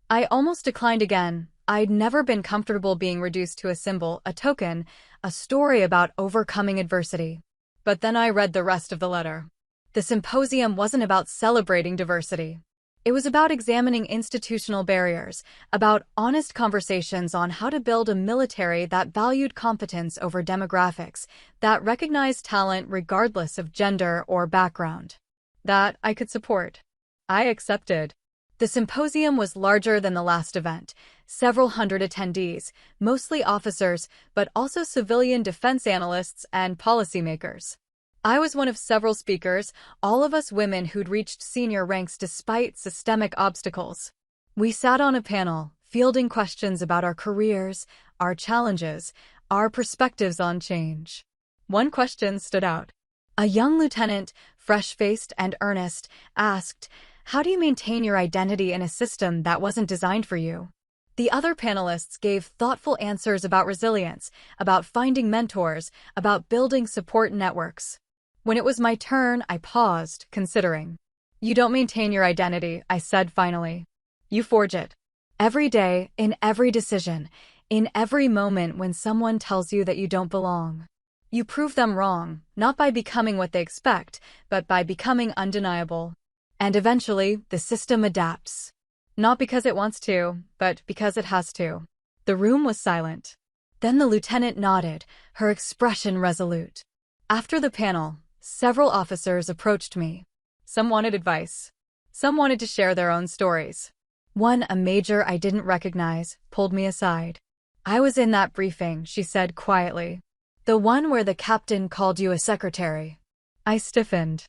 Speaker 1: I almost declined again. I'd never been comfortable being reduced to a symbol, a token, a story about overcoming adversity. But then I read the rest of the letter. The symposium wasn't about celebrating diversity. It was about examining institutional barriers, about honest conversations on how to build a military that valued competence over demographics, that recognized talent regardless of gender or background. That I could support. I accepted. The symposium was larger than the last event. Several hundred attendees, mostly officers, but also civilian defense analysts and policymakers. I was one of several speakers, all of us women who'd reached senior ranks despite systemic obstacles. We sat on a panel, fielding questions about our careers, our challenges, our perspectives on change. One question stood out. A young lieutenant, fresh-faced and earnest, asked, "How do you maintain your identity in a system that wasn't designed for you?" The other panelists gave thoughtful answers about resilience, about finding mentors, about building support networks. When it was my turn, I paused, considering. You don't maintain your identity, I said finally. You forge it. Every day, in every decision, in every moment when someone tells you that you don't belong. You prove them wrong, not by becoming what they expect, but by becoming undeniable. And eventually, the system adapts. Not because it wants to, but because it has to. The room was silent. Then the lieutenant nodded, her expression resolute. After the panel, several officers approached me. Some wanted advice. Some wanted to share their own stories. One, a major I didn't recognize, pulled me aside. I was in that briefing, she said quietly. The one where the captain called you a secretary. I stiffened.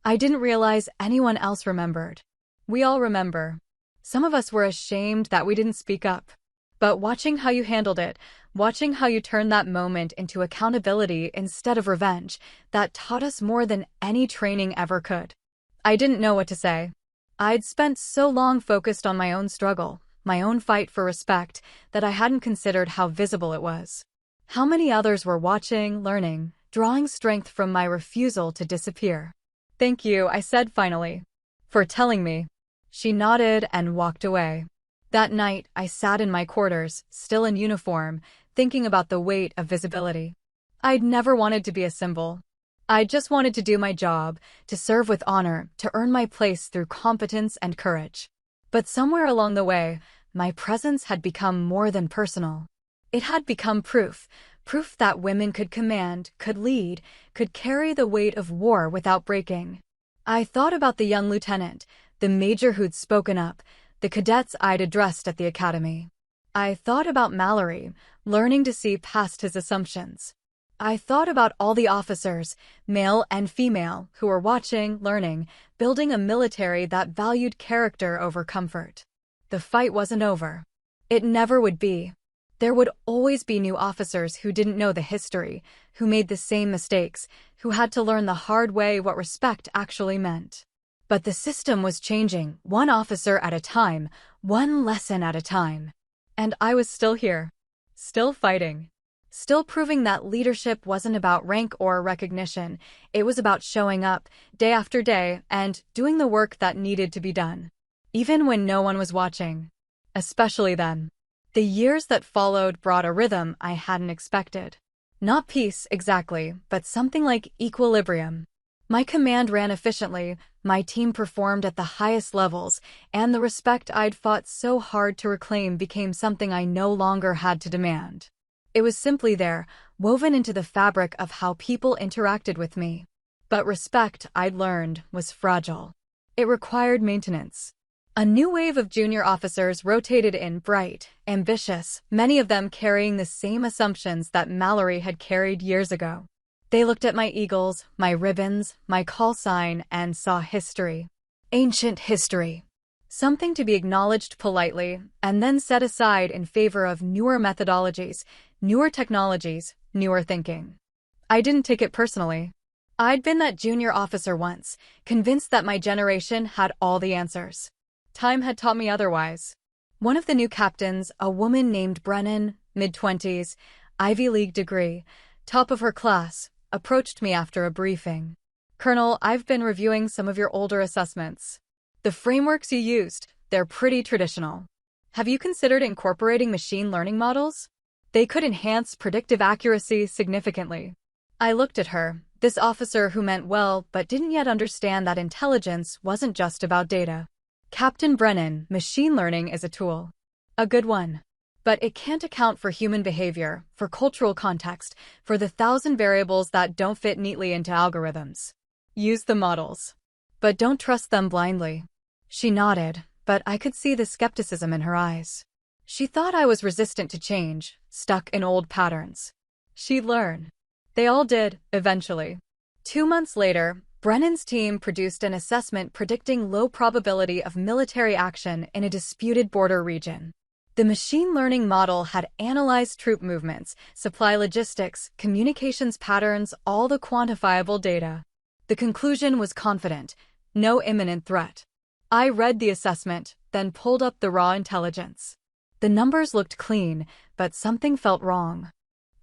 Speaker 1: I didn't realize anyone else remembered. We all remember. Some of us were ashamed that we didn't speak up. But watching how you handled it, watching how you turned that moment into accountability instead of revenge, that taught us more than any training ever could. I didn't know what to say. I'd spent so long focused on my own struggle, my own fight for respect, that I hadn't considered how visible it was. How many others were watching, learning, drawing strength from my refusal to disappear. Thank you, I said finally. For telling me. She nodded and walked away. That night, I sat in my quarters, still in uniform, thinking about the weight of visibility. I'd never wanted to be a symbol. I just wanted to do my job, to serve with honor, to earn my place through competence and courage. But somewhere along the way, my presence had become more than personal. It had become proof that women could command, could lead, could carry the weight of war without breaking. I thought about the young lieutenant, the major who'd spoken up, the cadets I'd addressed at the academy. I thought about Mallory, learning to see past his assumptions. I thought about all the officers, male and female, who were watching, learning, building a military that valued character over comfort. The fight wasn't over. It never would be. There would always be new officers who didn't know the history, who made the same mistakes, who had to learn the hard way what respect actually meant. But the system was changing, one officer at a time, one lesson at a time. And I was still here. Still fighting. Still proving that leadership wasn't about rank or recognition. It was about showing up, day after day, and doing the work that needed to be done. Even when no one was watching. Especially then. The years that followed brought a rhythm I hadn't expected. Not peace, exactly, but something like equilibrium. My command ran efficiently, my team performed at the highest levels, and the respect I'd fought so hard to reclaim became something I no longer had to demand. It was simply there, woven into the fabric of how people interacted with me. But respect, I'd learned, was fragile. It required maintenance. A new wave of junior officers rotated in, bright, ambitious, many of them carrying the same assumptions that Mallory had carried years ago. They looked at my eagles, my ribbons, my call sign, and saw history. Ancient history. Something to be acknowledged politely, and then set aside in favor of newer methodologies, newer technologies, newer thinking. I didn't take it personally. I'd been that junior officer once, convinced that my generation had all the answers. Time had taught me otherwise. One of the new captains, a woman named Brennan, mid-20s, Ivy League degree, top of her class, approached me after a briefing. "Colonel, I've been reviewing some of your older assessments. The frameworks you used, they're pretty traditional. Have you considered incorporating machine learning models? They could enhance predictive accuracy significantly." I looked at her, this officer who meant well but didn't yet understand that intelligence wasn't just about data. "Captain Brennan, machine learning is a tool. A good one. But it can't account for human behavior, for cultural context, for the 1,000 variables that don't fit neatly into algorithms. Use the models. But don't trust them blindly." She nodded, but I could see the skepticism in her eyes. She thought I was resistant to change, stuck in old patterns. She'd learn. They all did, eventually. 2 months later, Brennan's team produced an assessment predicting low probability of military action in a disputed border region. The machine learning model had analyzed troop movements, supply logistics, communications patterns, all the quantifiable data. The conclusion was confident: no imminent threat. I read the assessment, then pulled up the raw intelligence. The numbers looked clean, but something felt wrong.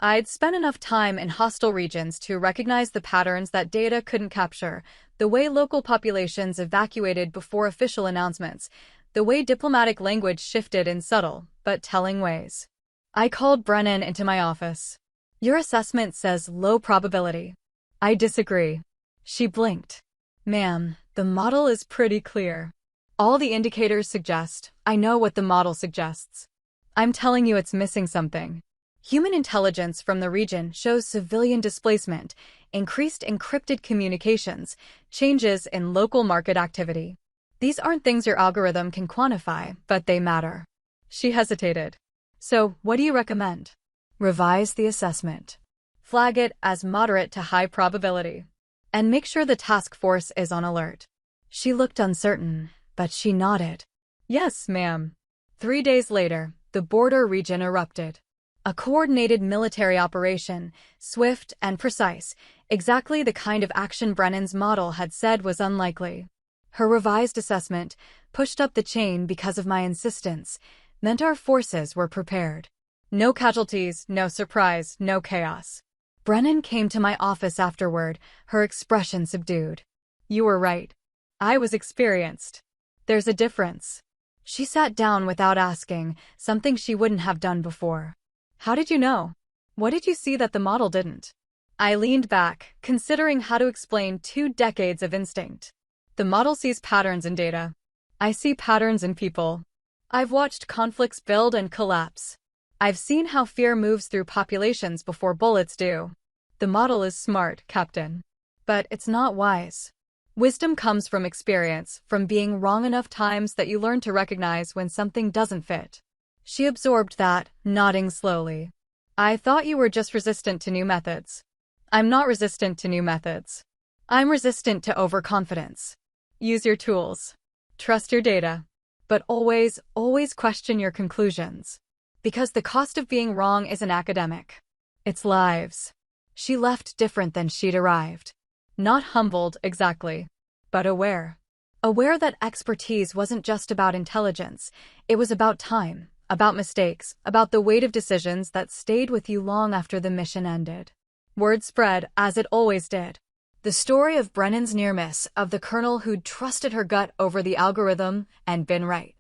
Speaker 1: I'd spent enough time in hostile regions to recognize the patterns that data couldn't capture, the way local populations evacuated before official announcements, the way diplomatic language shifted in subtle, but telling ways. I called Brennan into my office. "Your assessment says low probability." "I disagree." She blinked. "Ma'am, the model is pretty clear. All the indicators suggest, I know what the model suggests. I'm telling you it's missing something. Human intelligence from the region shows civilian displacement, increased encrypted communications, changes in local market activity. These aren't things your algorithm can quantify, but they matter." She hesitated. "So, what do you recommend?" "Revise the assessment. Flag it as moderate to high probability. And make sure the task force is on alert." She looked uncertain, but she nodded. "Yes, ma'am." 3 days later, the border region erupted. A coordinated military operation, swift and precise, exactly the kind of action Brennan's model had said was unlikely. Her revised assessment, pushed up the chain because of my insistence, meant our forces were prepared. No casualties, no surprise, no chaos. Brennan came to my office afterward, her expression subdued. "You were right. I was experienced. There's a difference." She sat down without asking, something she wouldn't have done before. "How did you know? What did you see that the model didn't?" I leaned back, considering how to explain 2 decades of instinct. "The model sees patterns in data. I see patterns in people. I've watched conflicts build and collapse. I've seen how fear moves through populations before bullets do. The model is smart, Captain. But it's not wise. Wisdom comes from experience, from being wrong enough times that you learn to recognize when something doesn't fit." She absorbed that, nodding slowly. "I thought you were just resistant to new methods." "I'm not resistant to new methods. I'm resistant to overconfidence. Use your tools. Trust your data. But always, always question your conclusions. Because the cost of being wrong isn't academic. It's lives." She left different than she'd arrived. Not humbled, exactly, but aware. Aware that expertise wasn't just about intelligence, it was about time. About mistakes, about the weight of decisions that stayed with you long after the mission ended. Word spread, as it always did. The story of Brennan's near miss, of the colonel who'd trusted her gut over the algorithm and been right.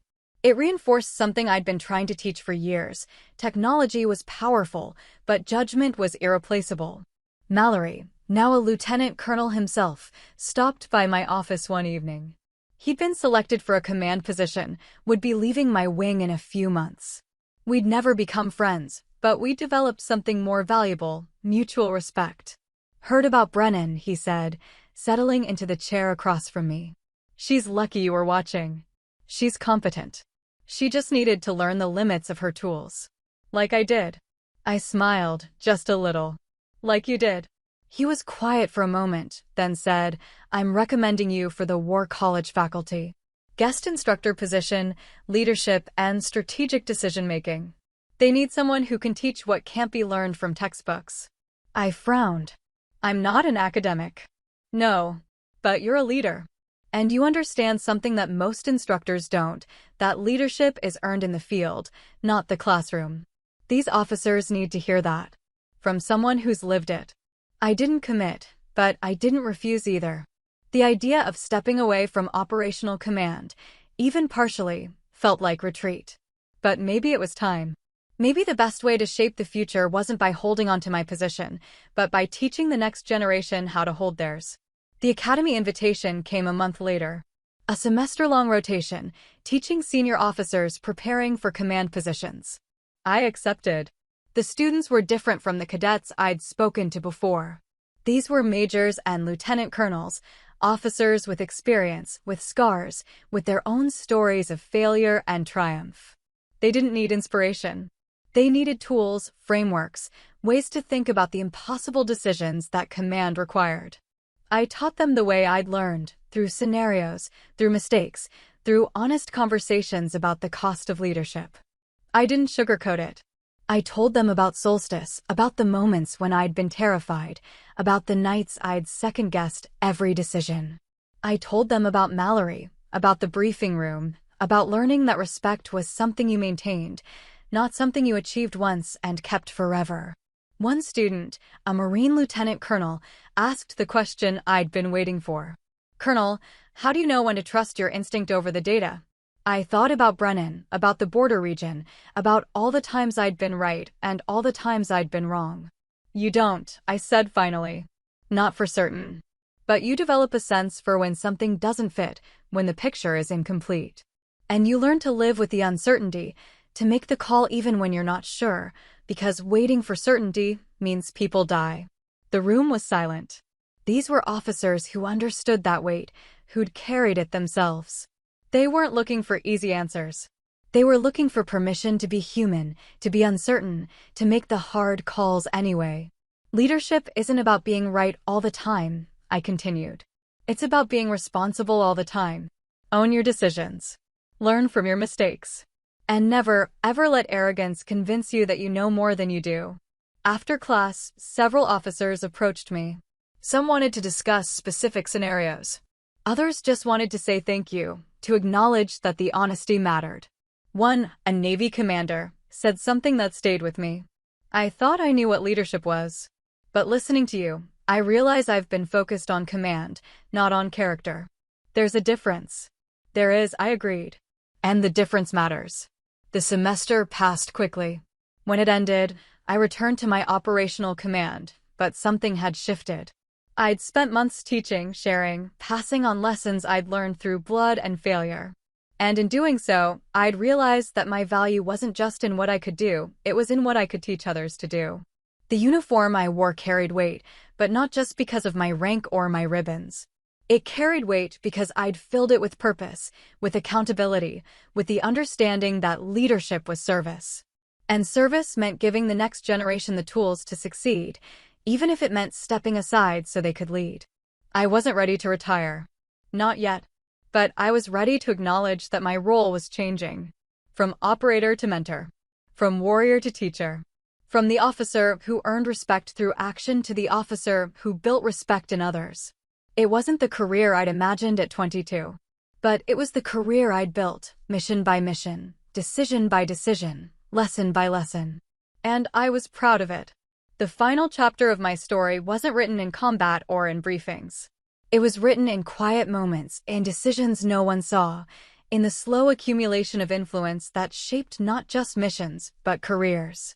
Speaker 1: It reinforced something I'd been trying to teach for years. Technology was powerful, but judgment was irreplaceable. Mallory, now a lieutenant colonel himself, stopped by my office one evening. He'd been selected for a command position, would be leaving my wing in a few months. We'd never become friends, but we developed something more valuable, mutual respect. "Heard about Brennan," he said, settling into the chair across from me. "She's lucky you were watching. She's competent. She just needed to learn the limits of her tools." "Like I did." I smiled, just a little. "Like you did." He was quiet for a moment, then said, "I'm recommending you for the War College faculty. Guest instructor position, leadership, and strategic decision-making. They need someone who can teach what can't be learned from textbooks." I frowned. "I'm not an academic." "No, but you're a leader. And you understand something that most instructors don't, that leadership is earned in the field, not the classroom. These officers need to hear that. From someone who's lived it." I didn't commit, but I didn't refuse either. The idea of stepping away from operational command, even partially, felt like retreat. But maybe it was time. Maybe the best way to shape the future wasn't by holding on to my position, but by teaching the next generation how to hold theirs. The academy invitation came a month later. A semester-long rotation, teaching senior officers preparing for command positions. I accepted. The students were different from the cadets I'd spoken to before. These were majors and lieutenant colonels, officers with experience, with scars, with their own stories of failure and triumph. They didn't need inspiration. They needed tools, frameworks, ways to think about the impossible decisions that command required. I taught them the way I'd learned, through scenarios, through mistakes, through honest conversations about the cost of leadership. I didn't sugarcoat it. I told them about Solstice, about the moments when I'd been terrified, about the nights I'd second-guessed every decision. I told them about Mallory, about the briefing room, about learning that respect was something you maintained, not something you achieved once and kept forever. One student, a Marine lieutenant colonel, asked the question I'd been waiting for. "Colonel, how do you know when to trust your instinct over the data?" I thought about Brennan, about the border region, about all the times I'd been right and all the times I'd been wrong. "You don't," I said finally. "Not for certain. But you develop a sense for when something doesn't fit, when the picture is incomplete. And you learn to live with the uncertainty, to make the call even when you're not sure, because waiting for certainty means people die." The room was silent. These were officers who understood that weight, who'd carried it themselves. They weren't looking for easy answers. They were looking for permission to be human, to be uncertain, to make the hard calls anyway. "Leadership isn't about being right all the time," I continued. "It's about being responsible all the time. Own your decisions. Learn from your mistakes. And never, ever let arrogance convince you that you know more than you do." After class, several officers approached me. Some wanted to discuss specific scenarios. Others just wanted to say thank you, to acknowledge that the honesty mattered. One, a Navy commander, said something that stayed with me. "I thought I knew what leadership was. But listening to you, I realize I've been focused on command, not on character. There's a difference." "There is," I agreed. "And the difference matters." The semester passed quickly. When it ended, I returned to my operational command, but something had shifted. I'd spent months teaching, sharing, passing on lessons I'd learned through blood and failure. And in doing so, I'd realized that my value wasn't just in what I could do, it was in what I could teach others to do. The uniform I wore carried weight, but not just because of my rank or my ribbons. It carried weight because I'd filled it with purpose, with accountability, with the understanding that leadership was service. And service meant giving the next generation the tools to succeed, even if it meant stepping aside so they could lead. I wasn't ready to retire. Not yet. But I was ready to acknowledge that my role was changing. From operator to mentor. From warrior to teacher. From the officer who earned respect through action to the officer who built respect in others. It wasn't the career I'd imagined at 22. But it was the career I'd built, mission by mission, decision by decision, lesson by lesson. And I was proud of it. The final chapter of my story wasn't written in combat or in briefings. It was written in quiet moments, in decisions no one saw, in the slow accumulation of influence that shaped not just missions, but careers.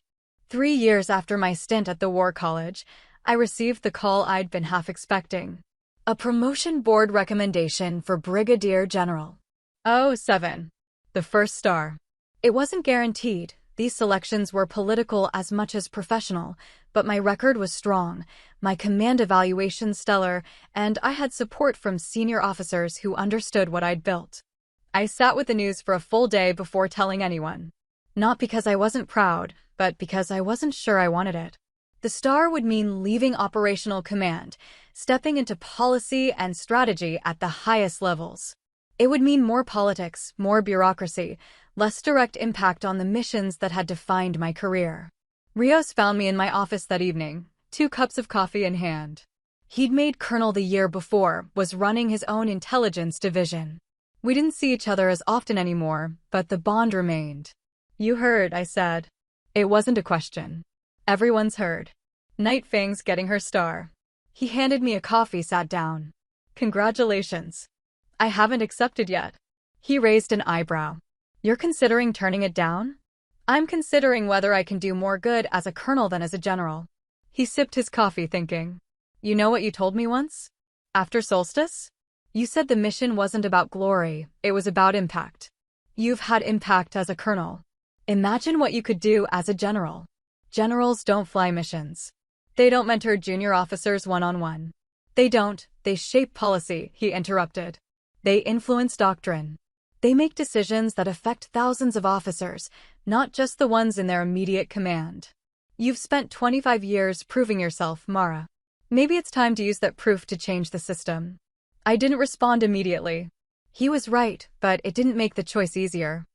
Speaker 1: 3 years after my stint at the War College, I received the call I'd been half expecting. A promotion board recommendation for Brigadier General. Oh, 7. The first star. It wasn't guaranteed. These selections were political as much as professional, but my record was strong, my command evaluation stellar, and I had support from senior officers who understood what I'd built. I sat with the news for a full day before telling anyone. Not because I wasn't proud, but because I wasn't sure I wanted it. The star would mean leaving operational command, stepping into policy and strategy at the highest levels. It would mean more politics, more bureaucracy, less direct impact on the missions that had defined my career. Rios found me in my office that evening, 2 cups of coffee in hand. He'd made colonel the year before, was running his own intelligence division. We didn't see each other as often anymore, but the bond remained. You heard, I said. It wasn't a question. Everyone's heard. Nightfang's getting her star. He handed me a coffee, sat down. Congratulations. I haven't accepted yet. He raised an eyebrow. You're considering turning it down? I'm considering whether I can do more good as a colonel than as a general. He sipped his coffee, thinking. You know what you told me once? After solstice? You said the mission wasn't about glory, it was about impact. You've had impact as a colonel. Imagine what you could do as a general. Generals don't fly missions. They don't mentor junior officers one-on-one. They shape policy, he interrupted. They influence doctrine. They make decisions that affect thousands of officers, not just the ones in their immediate command. You've spent 25 years proving yourself, Mara. Maybe it's time to use that proof to change the system. I didn't respond immediately. He was right, but it didn't make the choice easier.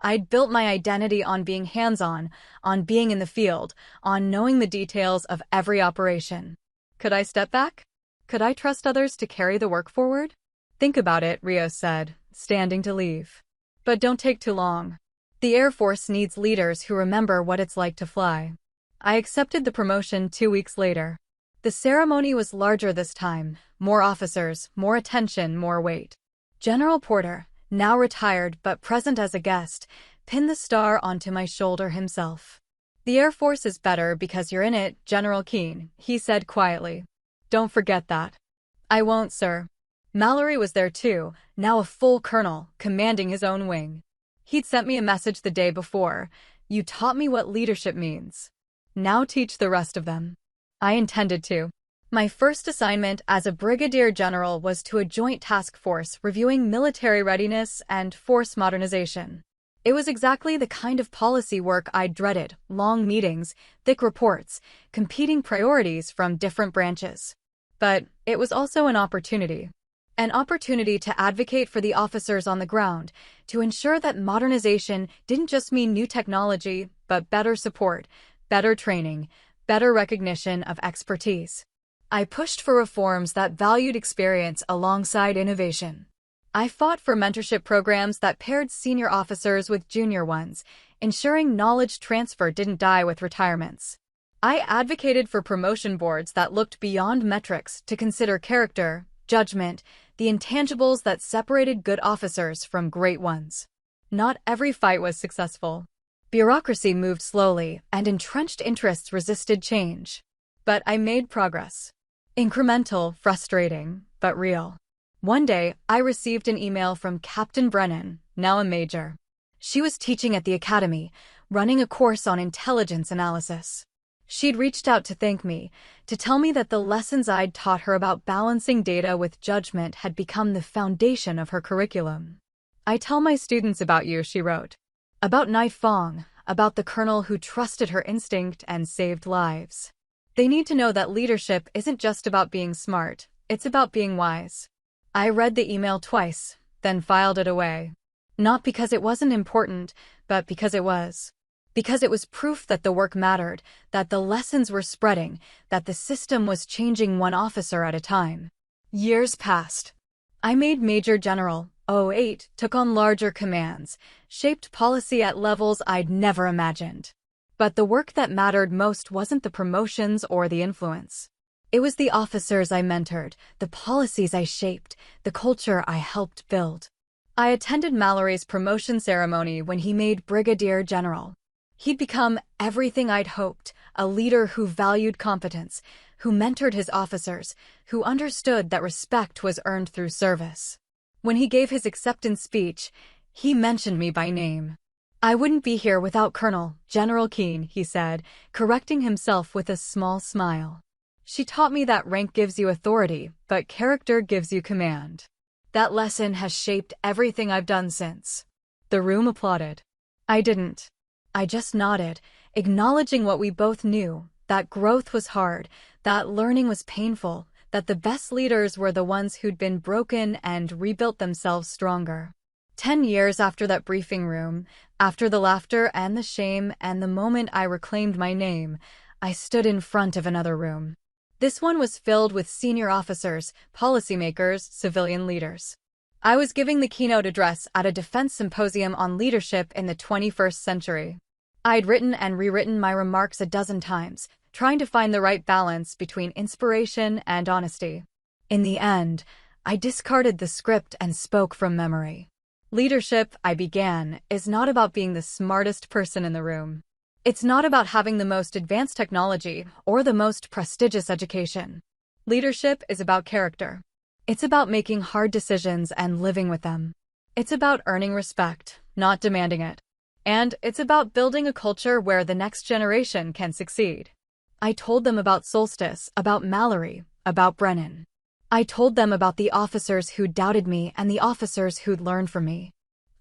Speaker 1: I'd built my identity on being hands-on, on being in the field, on knowing the details of every operation. Could I step back? Could I trust others to carry the work forward? Think about it, Rios said, standing to leave. But don't take too long. The Air Force needs leaders who remember what it's like to fly. I accepted the promotion 2 weeks later. The ceremony was larger this time, more officers, more attention, more weight. General Porter, now retired but present as a guest, pinned the star onto my shoulder himself. The Air Force is better because you're in it, General Keane, he said quietly. Don't forget that. I won't, sir. Mallory was there too, now a full colonel, commanding his own wing. He'd sent me a message the day before. You taught me what leadership means. Now teach the rest of them. I intended to. My first assignment as a brigadier general was to a joint task force reviewing military readiness and force modernization. It was exactly the kind of policy work I dreaded, long meetings, thick reports, competing priorities from different branches. But it was also an opportunity. An opportunity to advocate for the officers on the ground, to ensure that modernization didn't just mean new technology, but better support, better training, better recognition of expertise. I pushed for reforms that valued experience alongside innovation. I fought for mentorship programs that paired senior officers with junior ones, ensuring knowledge transfer didn't die with retirements. I advocated for promotion boards that looked beyond metrics to consider character, judgment, the intangibles that separated good officers from great ones. Not every fight was successful. Bureaucracy moved slowly, and entrenched interests resisted change. But I made progress. Incremental, frustrating, but real. One day, I received an email from Captain Brennan, now a major. She was teaching at the academy, running a course on intelligence analysis. She'd reached out to thank me, to tell me that the lessons I'd taught her about balancing data with judgment had become the foundation of her curriculum. I tell my students about you, she wrote. About Nightfang, about the colonel who trusted her instinct and saved lives. They need to know that leadership isn't just about being smart, it's about being wise. I read the email twice, then filed it away. Not because it wasn't important, but because it was. Because it was proof that the work mattered, that the lessons were spreading, that the system was changing one officer at a time. Years passed. I made Major General, 08, took on larger commands, shaped policy at levels I'd never imagined. But the work that mattered most wasn't the promotions or the influence. It was the officers I mentored, the policies I shaped, the culture I helped build. I attended Mallory's promotion ceremony when he made Brigadier General. He'd become everything I'd hoped, a leader who valued competence, who mentored his officers, who understood that respect was earned through service. When he gave his acceptance speech, he mentioned me by name. "I wouldn't be here without Colonel, General Keene," he said, correcting himself with a small smile. "She taught me that rank gives you authority, but character gives you command. That lesson has shaped everything I've done since." The room applauded. I didn't. I just nodded, acknowledging what we both knew, that growth was hard, that learning was painful, that the best leaders were the ones who'd been broken and rebuilt themselves stronger. 10 years after that briefing room, after the laughter and the shame and the moment I reclaimed my name, I stood in front of another room. This one was filled with senior officers, policymakers, civilian leaders. I was giving the keynote address at a defense symposium on leadership in the 21st century. I'd written and rewritten my remarks a dozen times, trying to find the right balance between inspiration and honesty. In the end, I discarded the script and spoke from memory. Leadership, I began, is not about being the smartest person in the room. It's not about having the most advanced technology or the most prestigious education. Leadership is about character. It's about making hard decisions and living with them. It's about earning respect, not demanding it. And it's about building a culture where the next generation can succeed. I told them about Solstice, about Mallory, about Brennan. I told them about the officers who doubted me and the officers who'd learned from me.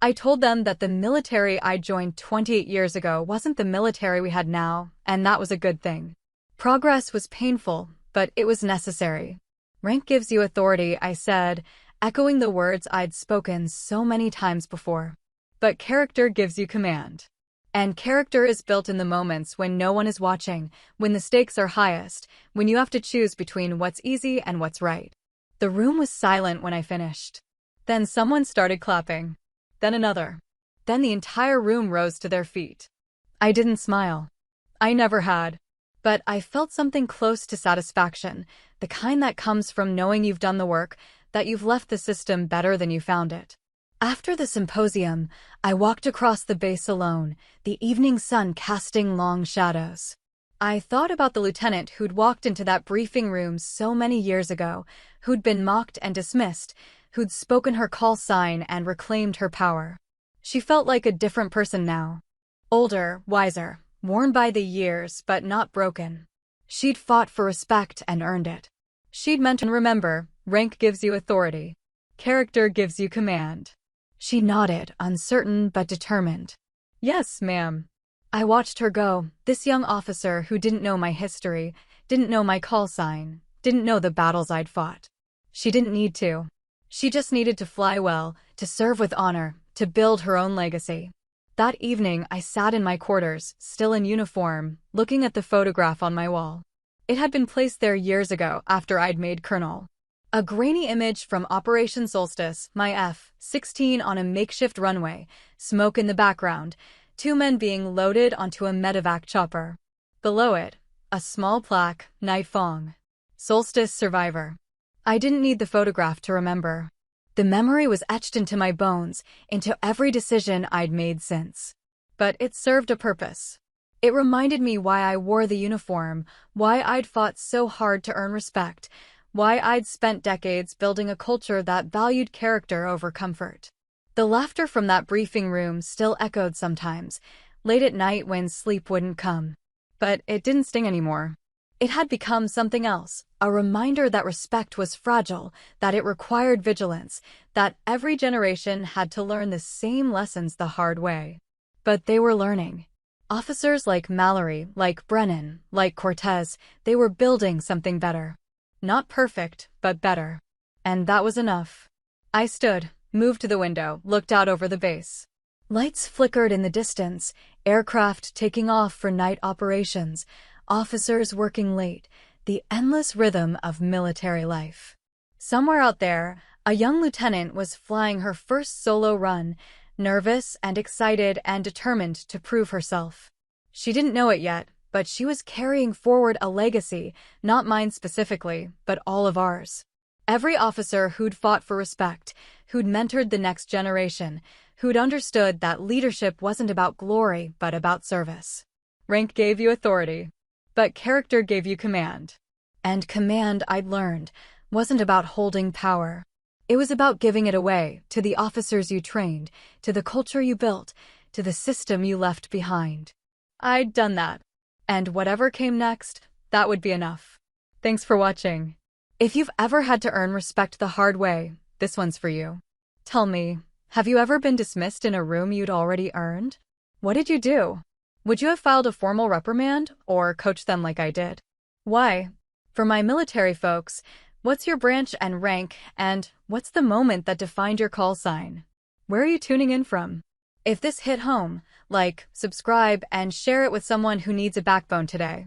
Speaker 1: I told them that the military I joined 28 years ago wasn't the military we had now, and that was a good thing. Progress was painful, but it was necessary. "Rank gives you authority," I said, echoing the words I'd spoken so many times before. "But character gives you command. And character is built in the moments when no one is watching, when the stakes are highest, when you have to choose between what's easy and what's right." The room was silent when I finished. Then someone started clapping. Then another. Then the entire room rose to their feet. I didn't smile. I never had. But I felt something close to satisfaction, the kind that comes from knowing you've done the work, that you've left the system better than you found it. After the symposium, I walked across the base alone, the evening sun casting long shadows. I thought about the lieutenant who'd walked into that briefing room so many years ago, who'd been mocked and dismissed, who'd spoken her call sign and reclaimed her power. She felt like a different person now. Older, wiser, worn by the years but not broken. She'd fought for respect and earned it. She'd meant to remember, rank gives you authority. Character gives you command. She nodded, uncertain but determined. "Yes, ma'am." I watched her go, this young officer who didn't know my history, didn't know my call sign, didn't know the battles I'd fought. She didn't need to. She just needed to fly well, to serve with honor, to build her own legacy. That evening, I sat in my quarters, still in uniform, looking at the photograph on my wall. It had been placed there years ago after I'd made Colonel. A grainy image from Operation Solstice, my F-16 on a makeshift runway, smoke in the background, 2 men being loaded onto a medevac chopper. Below it, a small plaque, Nightfang, Solstice survivor. I didn't need the photograph to remember. The memory was etched into my bones, into every decision I'd made since. But it served a purpose. It reminded me why I wore the uniform, why I'd fought so hard to earn respect, why I'd spent decades building a culture that valued character over comfort. The laughter from that briefing room still echoed sometimes, late at night when sleep wouldn't come. But it didn't sting anymore. It had become something else, a reminder that respect was fragile, that it required vigilance, that every generation had to learn the same lessons the hard way. But they were learning. Officers like Mallory, like Brennan, like Cortez, they were building something better. Not perfect, but better. And that was enough. I stood, moved to the window, looked out over the base. Lights flickered in the distance, aircraft taking off for night operations, officers working late, the endless rhythm of military life. Somewhere out there, a young lieutenant was flying her first solo run, nervous and excited and determined to prove herself. She didn't know it yet, but she was carrying forward a legacy, not mine specifically, but all of ours. Every officer who'd fought for respect, who'd mentored the next generation, who'd understood that leadership wasn't about glory but about service. Rank gave you authority, but character gave you command. And command, I'd learned, wasn't about holding power. It was about giving it away to the officers you trained, to the culture you built, to the system you left behind. I'd done that. And whatever came next, that would be enough. Thanks for watching. If you've ever had to earn respect the hard way, this one's for you. Tell me, have you ever been dismissed in a room you'd already earned? What did you do? Would you have filed a formal reprimand or coached them like I did? Why? For my military folks, what's your branch and rank, and what's the moment that defined your call sign? Where are you tuning in from? If this hit home, like, subscribe, and share it with someone who needs a backbone today.